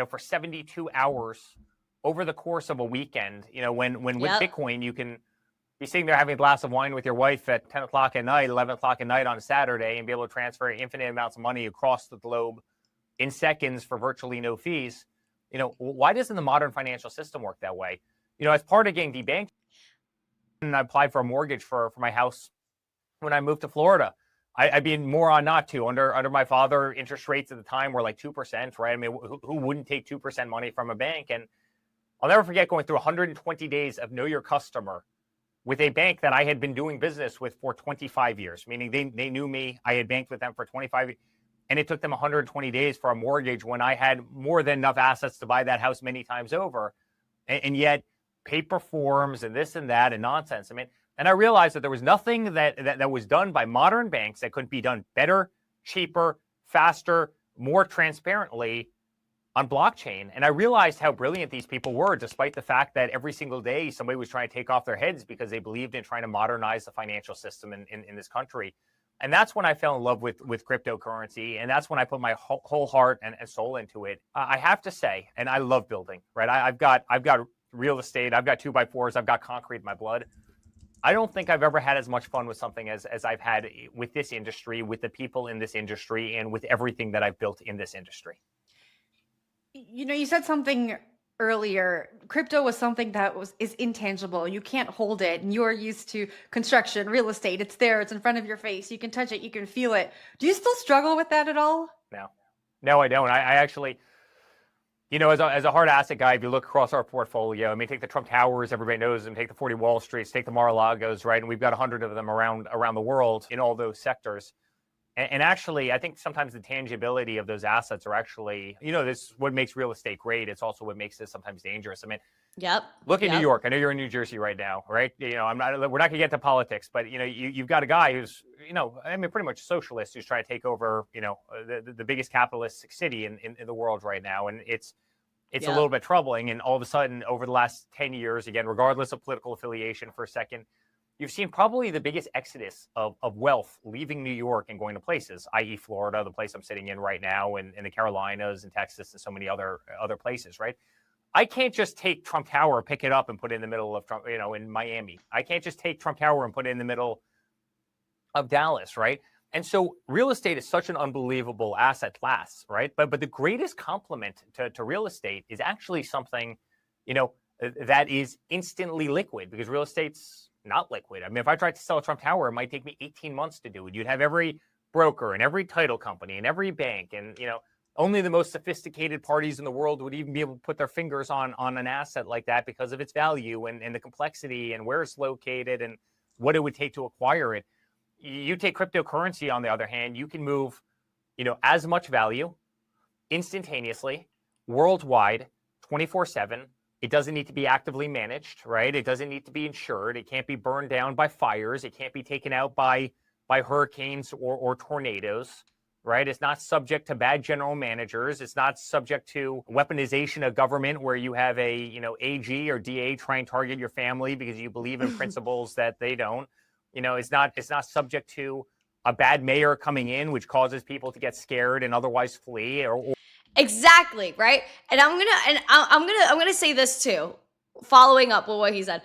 for 72 hours over the course of a weekend? When with Bitcoin, you can be sitting there having a glass of wine with your wife at 10 o'clock at night, 11 o'clock at night on a Saturday and be able to transfer infinite amounts of money across the globe in seconds for virtually no fees. Why doesn't the modern financial system work that way? As part of getting debanked, and I applied for a mortgage for my house when I moved to Florida. I'd be moron not to. Under my father, interest rates at the time were like 2%, right? I mean, who wouldn't take 2% money from a bank? And I'll never forget going through 120 days of know your customer with a bank that I had been doing business with for 25 years, meaning they knew me. I had banked with them for 25 years. And it took them 120 days for a mortgage when I had more than enough assets to buy that house many times over. And yet paper forms and this and that and nonsense. And I realized that there was nothing that was done by modern banks that couldn't be done better, cheaper, faster, more transparently on blockchain. And I realized how brilliant these people were, despite the fact that every single day somebody was trying to take off their heads because they believed in trying to modernize the financial system in this country. And that's when I fell in love with cryptocurrency. And that's when I put my whole heart and soul into it. I have to say, and I love building, right? I've got real estate. I've got 2x4s. I've got concrete in my blood. I don't think I've ever had as much fun with something as I've had with this industry, with the people in this industry, and with everything that I've built in this industry. You said something earlier. Crypto was something that is intangible. You can't hold it. And you're used to construction, real estate. It's there. It's in front of your face. You can touch it. You can feel it. Do you still struggle with that at all? No, I don't. I actually... as a hard asset guy, if you look across our portfolio, take the Trump Towers, everybody knows them, take the 40 Wall Streets, take the Mar-a-Lagos, right? And we've got 100 of them around the world in all those sectors. And actually, I think sometimes the tangibility of those assets are actually, this is what makes real estate great. It's also what makes this sometimes dangerous. Look at New York. I know you're in New Jersey right now, right? We're not going to get to politics, but you've got a guy who's, pretty much a socialist who's trying to take over, the biggest capitalist city in the world right now. And it's a little bit troubling. And all of a sudden, over the last 10 years, again, regardless of political affiliation for a second, you've seen probably the biggest exodus of wealth leaving New York and going to places, i.e. Florida, the place I'm sitting in right now, and the Carolinas and Texas and so many other places, right? I can't just take Trump Tower, pick it up and put it in the middle of Trump, in Miami. I can't just take Trump Tower and put it in the middle of Dallas, right? And so real estate is such an unbelievable asset class, right? But the greatest compliment to real estate is actually something, that is instantly liquid, because real estate's not liquid. If I tried to sell a Trump Tower, it might take me 18 months to do it. You'd have every broker and every title company and every bank, and only the most sophisticated parties in the world would even be able to put their fingers on an asset like that because of its value and the complexity and where it's located and what it would take to acquire it. You take cryptocurrency, on the other hand, you can move, as much value instantaneously, worldwide, 24/7. It doesn't need to be actively managed, right? It doesn't need to be insured. It can't be burned down by fires. It can't be taken out by hurricanes or tornadoes, right? It's not subject to bad general managers. It's not subject to weaponization of government where you have a, AG or DA try and target your family because you believe in principles that they don't. It's not subject to a bad mayor coming in, which causes people to get scared and otherwise flee. Exactly, right? And I'm gonna say this too, following up with what he said.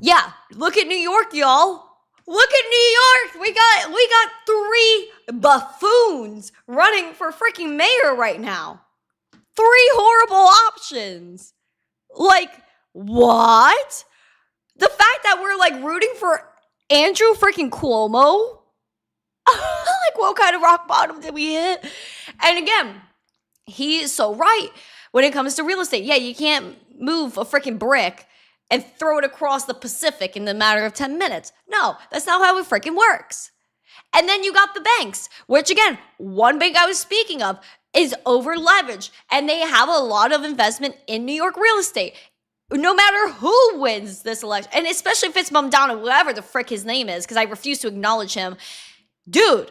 Yeah, look at New York, y'all. Look at New York. We got 3 buffoons running for freaking mayor right now. 3 horrible options. Like, what? The fact that we're rooting for Andrew freaking Cuomo? Like, what kind of rock bottom did we hit? And again, he is so right when it comes to real estate. Yeah, you can't move a freaking brick and throw it across the Pacific in the matter of 10 minutes. No, that's not how it freaking works. And then you got the banks, which again, one bank I was speaking of is over leveraged, and they have a lot of investment in New York real estate. No matter who wins this election, and especially if it's Mamdana, whoever the frick his name is, because I refuse to acknowledge him. Dude,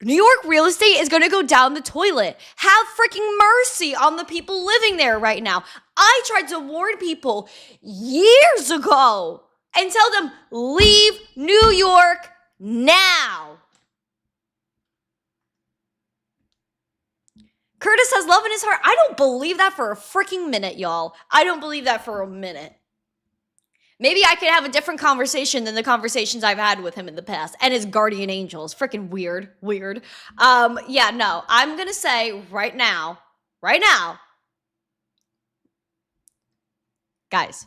New York real estate is going to go down the toilet. Have freaking mercy on the people living there right now. I tried to warn people years ago and tell them, leave New York now. Curtis has love in his heart. I don't believe that for a freaking minute, y'all. I don't believe that for a minute. Maybe I could have a different conversation than the conversations I've had with him in the past and his guardian angels. Freaking weird. Yeah, no, I'm going to say right now, guys,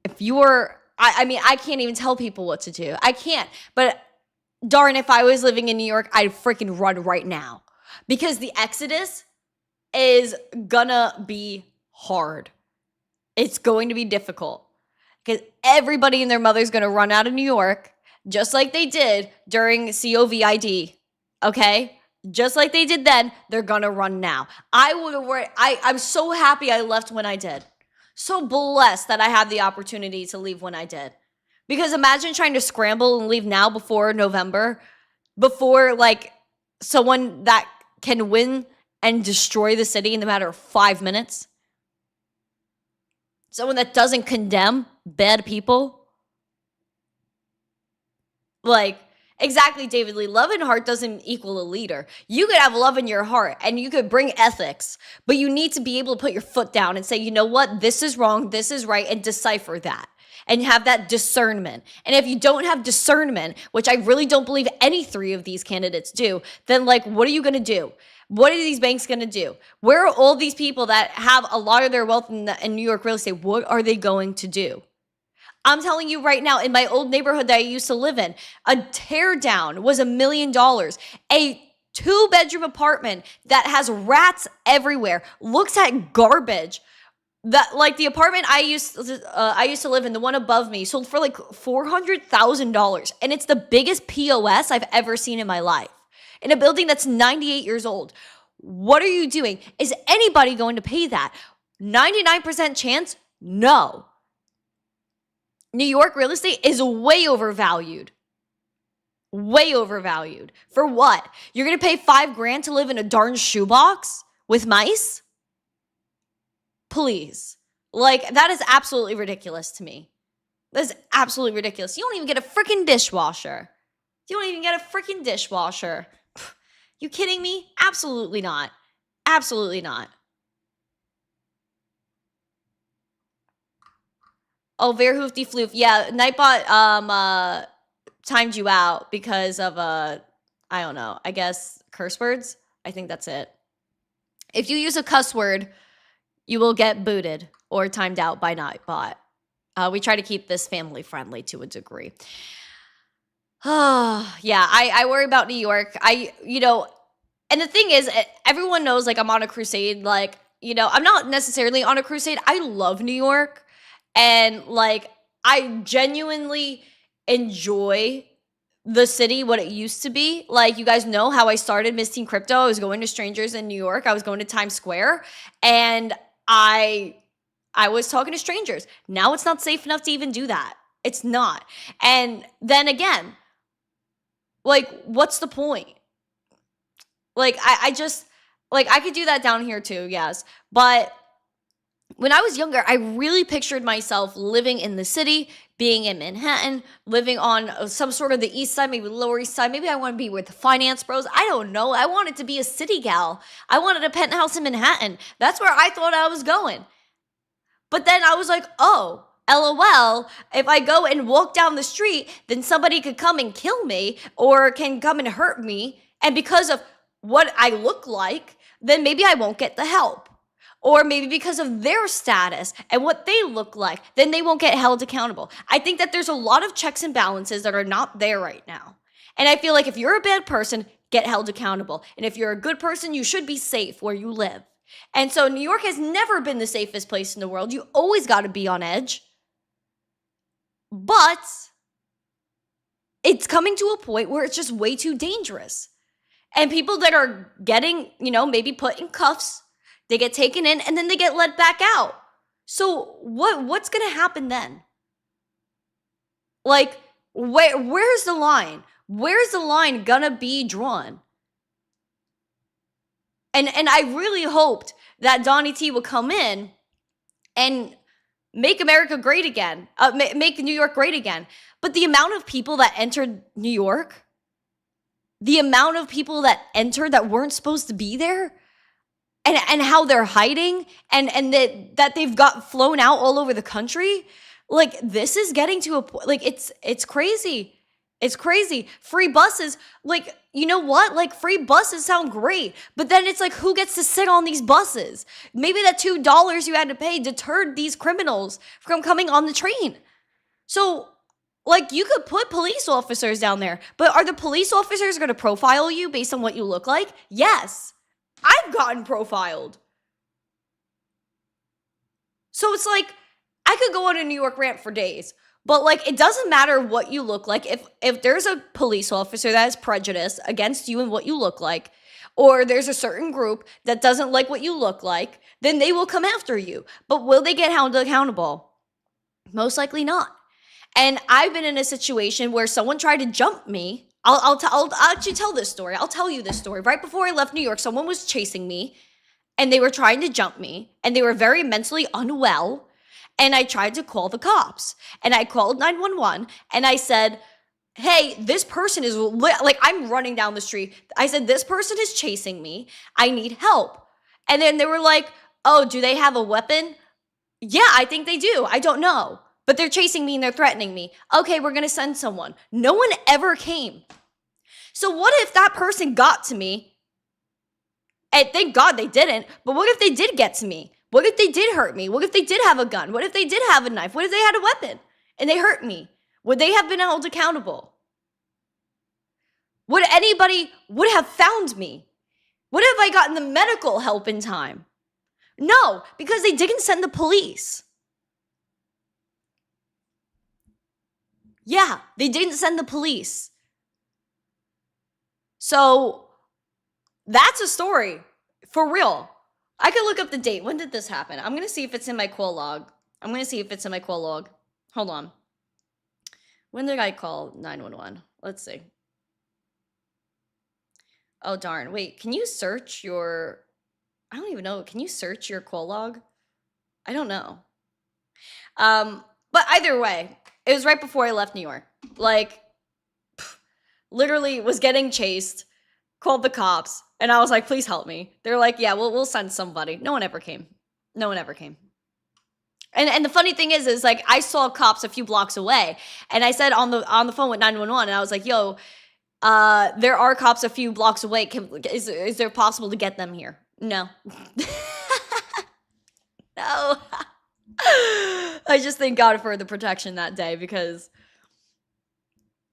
if you were, I mean, I can't even tell people what to do. I can't. But darn, if I was living in New York, I'd freaking run right now. Because the exodus is gonna be hard. It's going to be difficult. Because everybody and their mother's gonna run out of New York, just like they did during COVID. Okay? Just like they did then, they're gonna run now. I'm so happy I left when I did. So blessed that I had the opportunity to leave when I did. Because imagine trying to scramble and leave now before November, before like someone that can win and destroy the city in the matter of 5 minutes. Someone that doesn't condemn bad people. Like, exactly, David Lee. Love in heart doesn't equal a leader. You could have love in your heart and you could bring ethics, but you need to be able to put your foot down and say, you know what, this is wrong, this is right, and decipher that. And have that discernment. And if you don't have discernment, which I really don't believe any three of these candidates do, then like, what are you going to do? What are these banks going to do? Where are all these people that have a lot of their wealth in New York real estate? What are they going to do? I'm telling you right now, in my old neighborhood that I used to live in, a tear down was $1 million. A 2-bedroom apartment that has rats everywhere, looks at garbage. That like the apartment I used to live in, the one above me, sold for like $400,000, and it's the biggest POS I've ever seen in my life. In a building that's 98 years old. What are you doing? Is anybody going to pay that? 99% chance? No. New York real estate is way overvalued. Way overvalued. For what? You're gonna pay $5,000 to live in a darn shoebox with mice? Please. Like, that is absolutely ridiculous to me. That is absolutely ridiculous. You don't even get a freaking dishwasher. You don't even get a freaking dishwasher. You kidding me? Absolutely not. Absolutely not. Oh, Verhoofdy Floof. Yeah, Nightbot timed you out because of, I don't know, I guess curse words? I think that's it. If you use a cuss word, you will get booted or timed out by Nightbot. We try to keep this family friendly to a degree. Oh, yeah, I worry about New York. And the thing is, everyone knows, like, I'm on a crusade. Like, I'm not necessarily on a crusade. I love New York. And, like, I genuinely enjoy the city, what it used to be. Like, you guys know how I started missteencrypto. I was going to strangers in New York. I was going to Times Square. And I was talking to strangers. Now it's not safe enough to even do that. It's not. And then again, like, what's the point? Like, I just, like, I could do that down here too, yes. But when I was younger, I really pictured myself living in the city, being in Manhattan, living on some sort of the east side, maybe lower east side. Maybe I want to be with the finance bros. I don't know. I wanted to be a city gal. I wanted a penthouse in Manhattan. That's where I thought I was going. But then I was like, oh, LOL, if I go and walk down the street, then somebody could come and kill me or can come and hurt me. And because of what I look like, then maybe I won't get the help. or maybe because of their status and what they look like, then they won't get held accountable. I think that there's a lot of checks and balances that are not there right now. And I feel like if you're a bad person, get held accountable. And if you're a good person, you should be safe where you live. And so New York has never been the safest place in the world. You always got to be on edge. But it's coming to a point where it's just way too dangerous. And people that are getting, maybe put in cuffs, they get taken in and then they get let back out. So what's going to happen then? Like, where's the line? Where's the line gonna be drawn? And I really hoped that Donnie T would come in and make America great again, make New York great again. But the amount of people that entered New York, the amount of people that entered that weren't supposed to be there, and how they're hiding, and that they've got flown out all over the country, like this is getting to a point. Like it's crazy. It's crazy. Free buses, like, you know what? Like, free buses sound great, but then it's like, who gets to sit on these buses? Maybe that $2 you had to pay deterred these criminals from coming on the train. So, like, you could put police officers down there, but are the police officers going to profile you based on what you look like? Yes. I've gotten profiled. So it's like, I could go on a New York rant for days. But, like, it doesn't matter what you look like. If there's a police officer that is prejudiced against you and what you look like, or there's a certain group that doesn't like what you look like, then they will come after you. But will they get held accountable? Most likely not. And I've been in a situation where someone tried to jump me. I'll actually tell this story. I'll tell you this story. Right before I left New York, someone was chasing me, and they were trying to jump me, and they were very mentally unwell. And I tried to call the cops, and I called 911, and I said, hey, this person is, like, I'm running down the street. I said, this person is chasing me. I need help. And then they were like, oh, do they have a weapon? Yeah, I think they do. I don't know. But they're chasing me and they're threatening me. Okay, we're going to send someone. No one ever came. So what if that person got to me? And thank God they didn't. But what if they did get to me? What if they did hurt me? What if they did have a gun? What if they did have a knife? What if they had a weapon and they hurt me? Would they have been held accountable? Would anybody have found me? What if I gotten the medical help in time? No, because they didn't send the police. Yeah, they didn't send the police. So that's a story for real. I could look up the date. When did this happen? I'm going to see if it's in my call log. Hold on. When did I call 911? Let's see. Oh, darn. Wait, can you search your... I don't even know. Can you search your call log? I don't know. But either way, it was right before I left New York. Like, literally was getting chased, called the cops, and I was like, please help me. They're like, yeah, we'll send somebody. No one ever came. And the funny thing is like, I saw cops a few blocks away, and I said on the phone with 911, and I was like, yo, there are cops a few blocks away. Is there possible to get them here? No. No. I just thank God for the protection that day, because,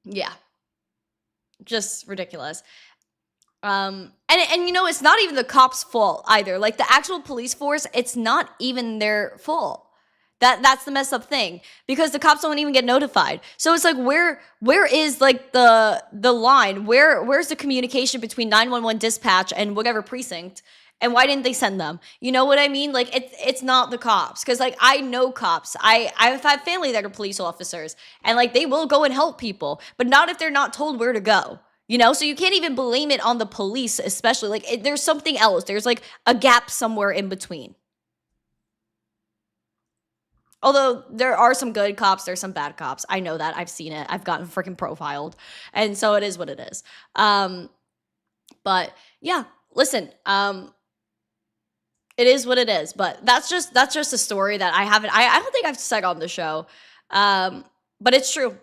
yeah, just ridiculous. And you know, it's not even the cops' fault either. Like, the actual police force, it's not even their fault. That's the messed up thing, because the cops don't even get notified. So it's like, where is like the line? Where's the communication between 911 dispatch and whatever precinct? And why didn't they send them? You know what I mean? Like, it's not the cops. Because, like, I know cops. I've had family that are police officers. And, like, they will go and help people. But not if they're not told where to go. You know? So you can't even blame it on the police, especially. Like, there's something else. There's, like, a gap somewhere in between. Although there are some good cops, there's some bad cops. I know that. I've seen it. I've gotten freaking profiled. And so it is what it is. But, yeah. Listen, it is what it is, but that's just a story that I don't think I've said on the show. But it's true.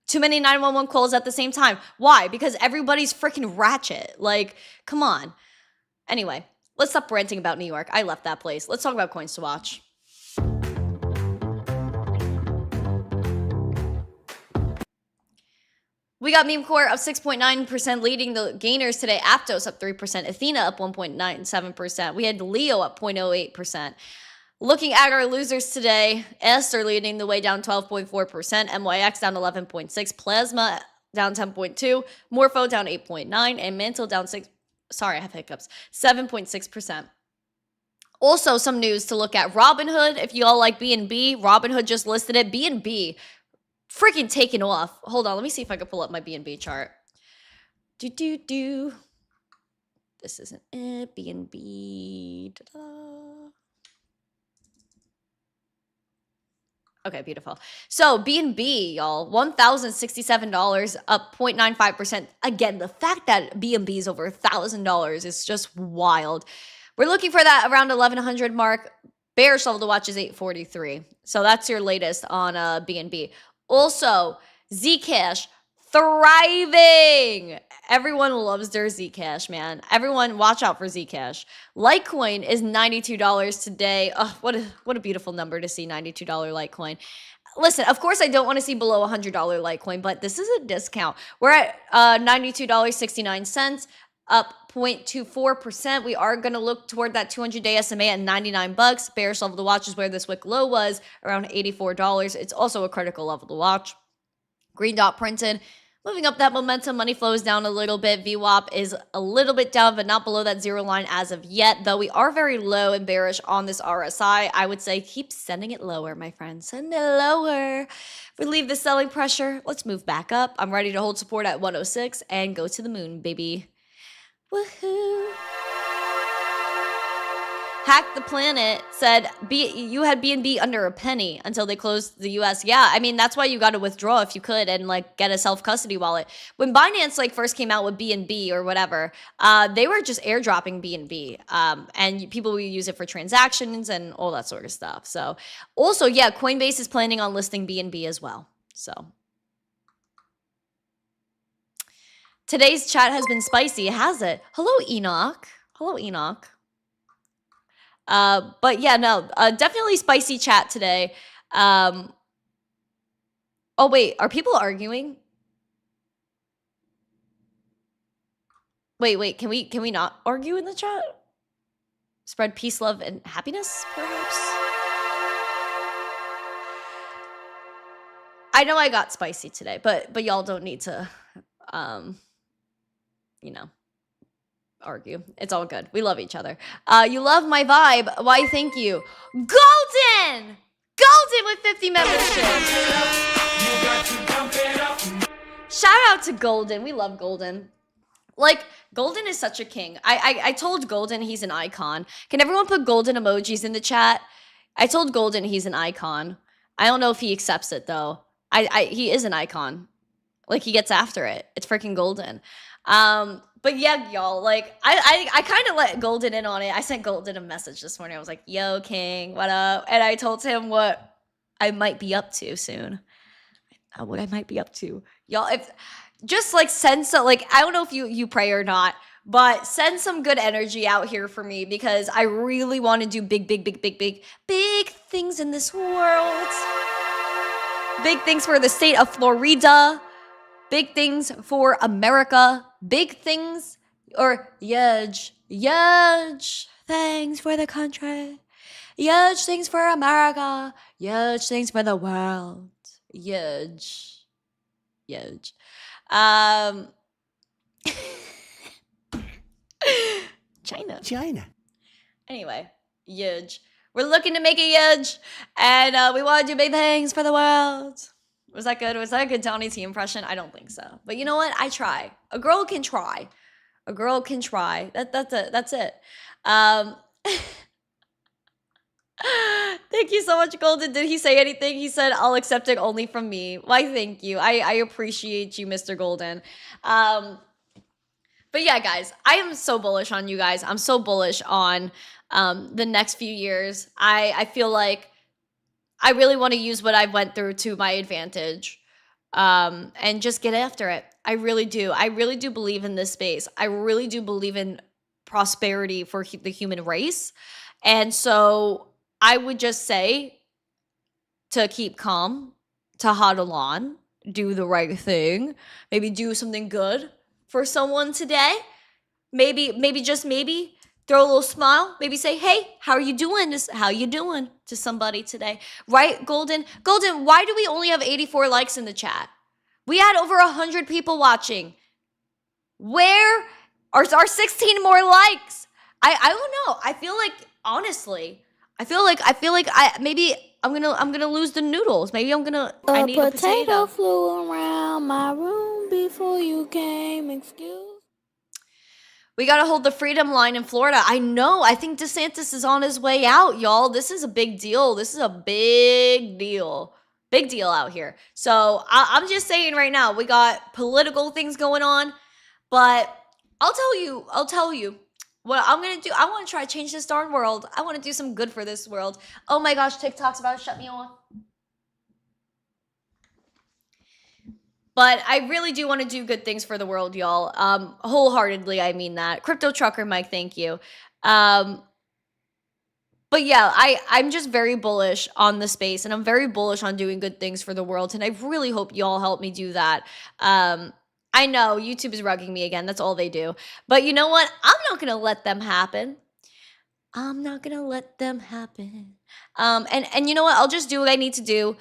Too many 911 calls at the same time. Why? Because everybody's freaking ratchet. Like, come on. Anyway, let's stop ranting about New York. I left that place. Let's talk about coins to watch. We got meme core up 6.9% leading the gainers today. Aptos up 3%. Athena up 1.97%. We had Leo up 0.08%. Looking at our losers today, S are leading the way down 12.4%. MYX down 11.6%. Plasma down 10.2%. Morpho down 8.9%. And Mantle down 7.6%. Also, some news to look at. Robinhood, if you all like BNB, Robinhood just listed it. BNB freaking taking off. Hold on, let me see if I can pull up my BNB chart. This isn't it. BNB. Okay, beautiful. So BNB, y'all, $1,067, up 0.95%. Again, the fact that BNB is over $1,000 is just wild. We're looking for that around 1,100 mark. Bearish level to watch is 843. So that's your latest on BNB. Also, Zcash thriving. Everyone loves their Zcash, man. Everyone, watch out for Zcash. Litecoin is $92 today. Oh, what a beautiful number to see, $92 Litecoin. Listen, of course, I don't want to see below $100 Litecoin, but this is a discount. We're at $92.69, up 0.24%. We are going to look toward that 200-day SMA at $99. Bearish level to watch is where this wick low was, around $84. It's also a critical level to watch. Green dot printed. Moving up that momentum, money flow is down a little bit. VWAP is a little bit down, but not below that zero line as of yet, though we are very low and bearish on this RSI. I would say keep sending it lower, my friends. Send it lower. Relieve the selling pressure. Let's move back up. I'm ready to hold support at 106 and go to the moon, baby. Woohoo. Hack the Planet said, you had BNB under a penny until they closed the US. Yeah, I mean, that's why you got to withdraw if you could and like get a self-custody wallet. When Binance like first came out with BNB or whatever, they were just airdropping BNB. And people will use it for transactions and all that sort of stuff. So also, yeah, Coinbase is planning on listing BNB as well. So today's chat has been spicy, has it? Hello, Enoch. Hello, Enoch. But yeah, no, definitely spicy chat today. Oh wait, are people arguing? Wait, can we not argue in the chat? Spread peace, love, and happiness, perhaps? I know I got spicy today, but y'all don't need to, you know, argue. It's all good. We love each other. You love my vibe. Why, thank you. Golden with 50 memberships. Shout out to Golden. We love Golden. Like, Golden is such a king. I told Golden he's an icon. Can everyone put Golden emojis in the chat? I told Golden he's an icon. I don't know if he accepts it though. He is an icon. Like, he gets after it. It's freaking Golden. But yeah, y'all, like, I kind of let Golden in on it. I sent Golden a message this morning. I was like, yo, King, what up? And I told him what I might be up to soon. What I might be up to. Y'all, if just like send some, like, I don't know if you pray or not, but send some good energy out here for me because I really want to do big things in this world. Big things for the state of Florida. Big things for America. Big things, or huge things for the country. Huge things for America. Huge things for the world. Huge. China. Anyway, huge. We're looking to make it huge. And we want to do big things for the world. Was that good? Was that a good Donnie T impression? I don't think so. But you know what? I try. A girl can try. That's it. Thank you so much, Golden. Did he say anything? He said, I'll accept it only from me. Why, thank you. I appreciate you, Mr. Golden. But yeah, guys, I am so bullish on you guys. I'm so bullish on the next few years. I feel like I really want to use what I went through to my advantage and just get after it. I really do. I really do believe in this space. I really do believe in prosperity for the human race. And so I would just say to keep calm, to huddle on, do the right thing, maybe do something good for someone today. Maybe just maybe throw a little smile, maybe say, hey, how are you doing? How you doing to somebody today? Right, Golden? Golden, why do we only have 84 likes in the chat? We had over 100 people watching. Where are our 16 more likes? I don't know. I feel like, honestly, I feel like maybe I'm gonna lose the noodles. Maybe I need a potato. Flew around my room before you came. Excuse. We got to hold the freedom line in Florida. I know. I think DeSantis is on his way out, y'all. This is a big deal. This is a big deal. Big deal out here. So I'm just saying right now, we got political things going on. But I'll tell you what I'm going to do. I want to try to change this darn world. I want to do some good for this world. Oh my gosh, TikTok's about to shut me off. But I really do want to do good things for the world, y'all. Wholeheartedly, I mean that. Crypto Trucker Mike, thank you. But yeah, I'm just very bullish on the space, and I'm very bullish on doing good things for the world. And I really hope y'all help me do that. I know YouTube is rugging me again. That's all they do. But you know what? I'm not going to let them happen. I'm not going to let them happen. And you know what? I'll just do what I need to do.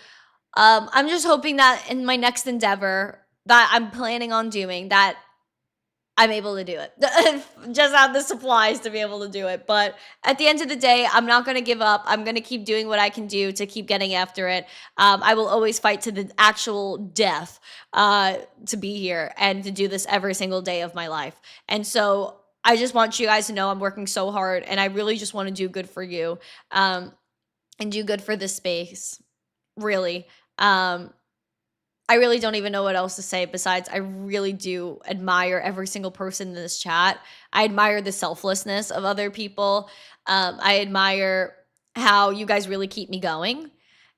I'm just hoping that in my next endeavor that I'm planning on doing, that I'm able to do it. Just have the supplies to be able to do it. But at the end of the day, I'm not going to give up. I'm going to keep doing what I can do to keep getting after it. I will always fight to the actual death to be here and to do this every single day of my life. And so I just want you guys to know I'm working so hard, and I really just want to do good for you and do good for this space. Really. I really don't even know what else to say besides I really do admire every single person in this chat. I admire the selflessness of other people. I admire how you guys really keep me going,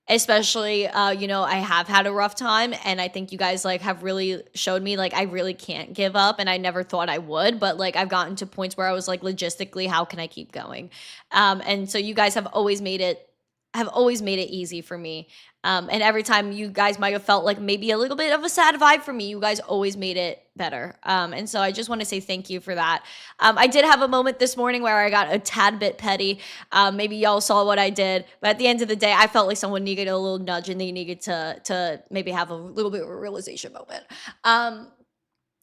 especially, I have had a rough time, and I think you guys have really showed me I really can't give up, and I never thought I would, but I've gotten to points where I was logistically, how can I keep going? And so you guys have always made it easy for me. And every time you guys might have felt maybe a little bit of a sad vibe for me, you guys always made it better. And so I just want to say thank you for that. I did have a moment this morning where I got a tad bit petty. Maybe y'all saw what I did, but at the end of the day, I felt like someone needed a little nudge, and they needed to maybe have a little bit of a realization moment.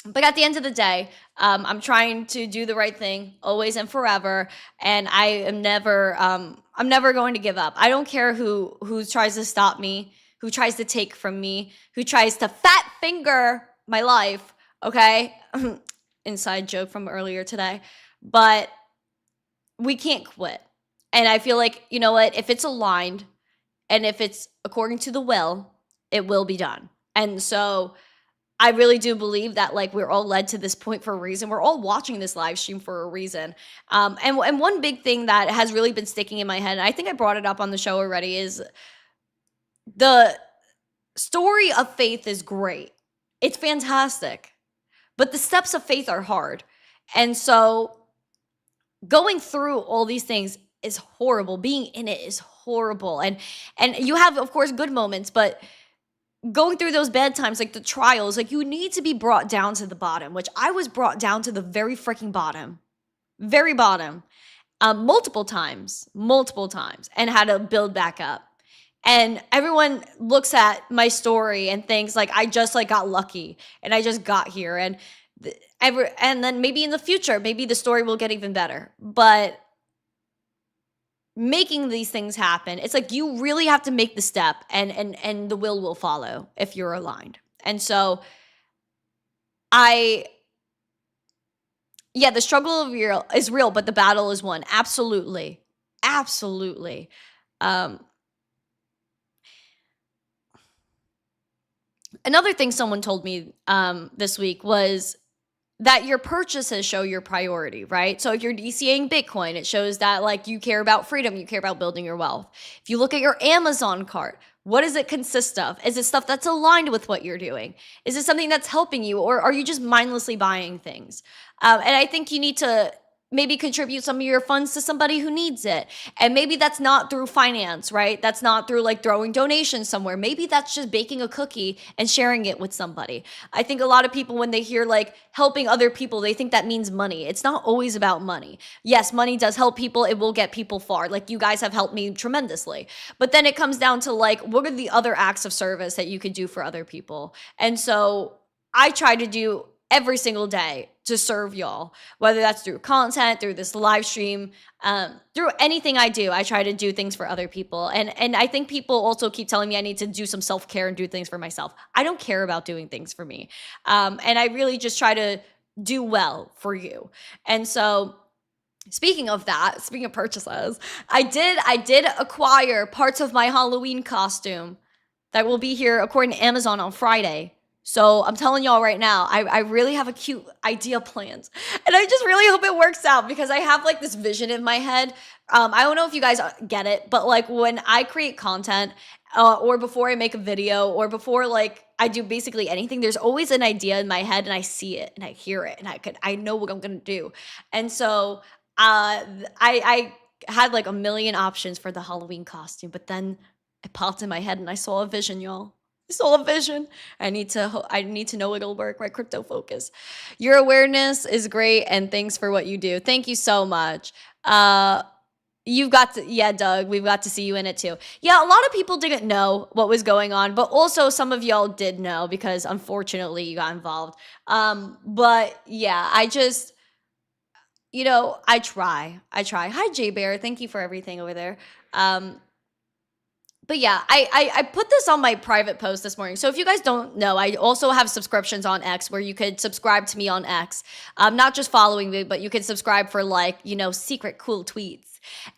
But at the end of the day, I'm trying to do the right thing always and forever. And I'm never going to give up. I don't care who tries to stop me, who tries to take from me, who tries to fat finger my life. Okay. Inside joke from earlier today, but we can't quit. And I feel like, you know what, if it's aligned and if it's according to the will, it will be done. And so I really do believe that we're all led to this point for a reason. We're all watching this live stream for a reason. And one big thing that has really been sticking in my head, and I think I brought it up on the show already, is the story of faith is great. It's fantastic. But the steps of faith are hard. And so going through all these things is horrible. Being in it is horrible. And you have, of course, good moments, but going through those bad times, the trials, you need to be brought down to the bottom, which I was brought down to the very freaking bottom, multiple times, and had to build back up. And everyone looks at my story and thinks I just got lucky and I just got here. And then maybe in the future, maybe the story will get even better. But making these things happen, it's you really have to make the step, and the will follow if you're aligned. And so the struggle is real, but the battle is won. Absolutely. Another thing someone told me this week was that your purchases show your priority, right? So if you're DCAing Bitcoin, it shows that you care about freedom, you care about building your wealth. If you look at your Amazon cart, what does it consist of? Is it stuff that's aligned with what you're doing? Is it something that's helping you, or are you just mindlessly buying things? And I think you need to maybe contribute some of your funds to somebody who needs it. And maybe that's not through finance, right? That's not through like throwing donations somewhere. Maybe that's just baking a cookie and sharing it with somebody. I think a lot of people, when they hear like helping other people, they think that means money. It's not always about money. Yes, money does help people. It will get people far. Like you guys have helped me tremendously. But then it comes down to like, what are the other acts of service that you could do for other people? And so I try to do every single day to serve y'all, whether that's through content, through this live stream, through anything I do. I try to do things for other people. And I think people also keep telling me I need to do some self-care and do things for myself. I don't care about doing things for me. And I really just try to do well for you. And so speaking of that, speaking of purchases, I did acquire parts of my Halloween costume that will be here according to Amazon on Friday. So I'm telling y'all right now, I really have a cute idea planned. And I just really hope it works out because I have like this vision in my head. I don't know if you guys get it, but like when I create content or before I make a video or before like I do basically anything, there's always an idea in my head and I see it and I hear it and I know what I'm going to do. And so I had like a million options for the Halloween costume, but then it popped in my head and I saw a vision, y'all. I saw a vision. I need to know it'll work. Right, crypto focus. Your awareness is great, and thanks for what you do. Thank you so much. You've got to, yeah, Doug, we've got to see you in it too. Yeah, a lot of people didn't know what was going on, but also some of y'all did know because unfortunately you got involved. But yeah, I just, I try. Hi, Jay Bear. Thank you for everything over there. But yeah, I put this on my private post this morning. So if you guys don't know, I also have subscriptions on X where you could subscribe to me on X. Not just following me, but you could subscribe for like, secret cool tweets.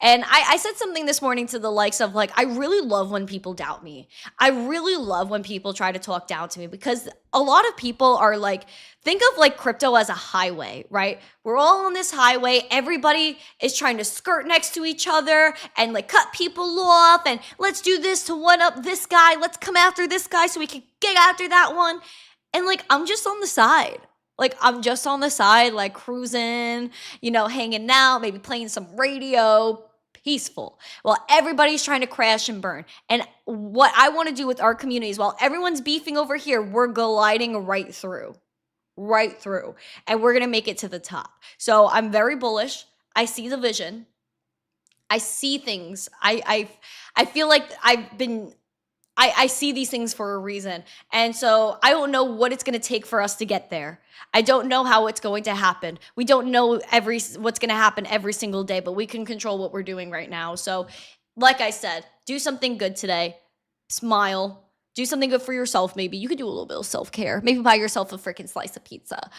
And I said something this morning to the likes of like, I really love when people doubt me. I really love when people try to talk down to me because a lot of people are like, think of like crypto as a highway, right? We're all on this highway. Everybody is trying to skirt next to each other and like cut people off and let's do this to one up this guy. Let's come after this guy so we can get after that one. And like, I'm just on the side. Like cruising, hanging out, maybe playing some radio, peaceful. While everybody's trying to crash and burn. And what I want to do with our community is while everyone's beefing over here, we're gliding right through. And we're going to make it to the top. So I'm very bullish. I see the vision. I see things. I feel like I see these things for a reason. And so I don't know what it's going to take for us to get there. I don't know how it's going to happen. We don't know what's going to happen every single day, but we can control what we're doing right now. So like I said, do something good today. Smile. Do something good for yourself. Maybe you could do a little bit of self-care. Maybe buy yourself a freaking slice of pizza.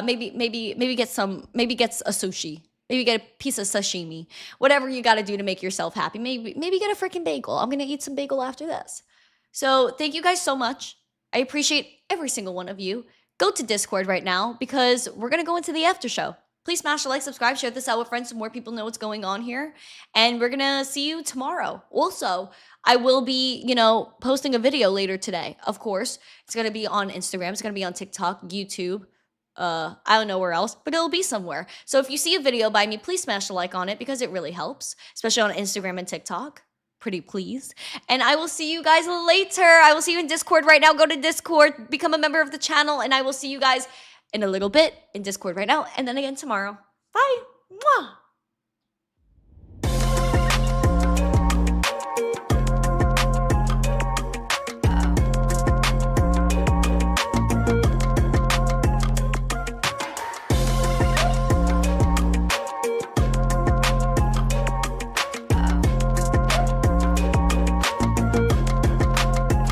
Maybe get a sushi. Maybe get a piece of sashimi. Whatever you got to do to make yourself happy. Maybe get a freaking bagel. I'm going to eat some bagel after this. So thank you guys so much. I appreciate every single one of you. Go to Discord right now because we're going to go into the after show. Please smash the like, subscribe, share this out with friends so more people know what's going on here. And we're going to see you tomorrow. Also, I will be, posting a video later today. Of course, it's going to be on Instagram. It's going to be on TikTok, YouTube. I don't know where else, but it'll be somewhere. So if you see a video by me, please smash the like on it because it really helps, especially on Instagram and TikTok. Pretty please. And I will see you guys later. I will see you in Discord right now. Go to Discord, become a member of the channel, and I will see you guys in a little bit in Discord right now and then again tomorrow. Bye. Mwah.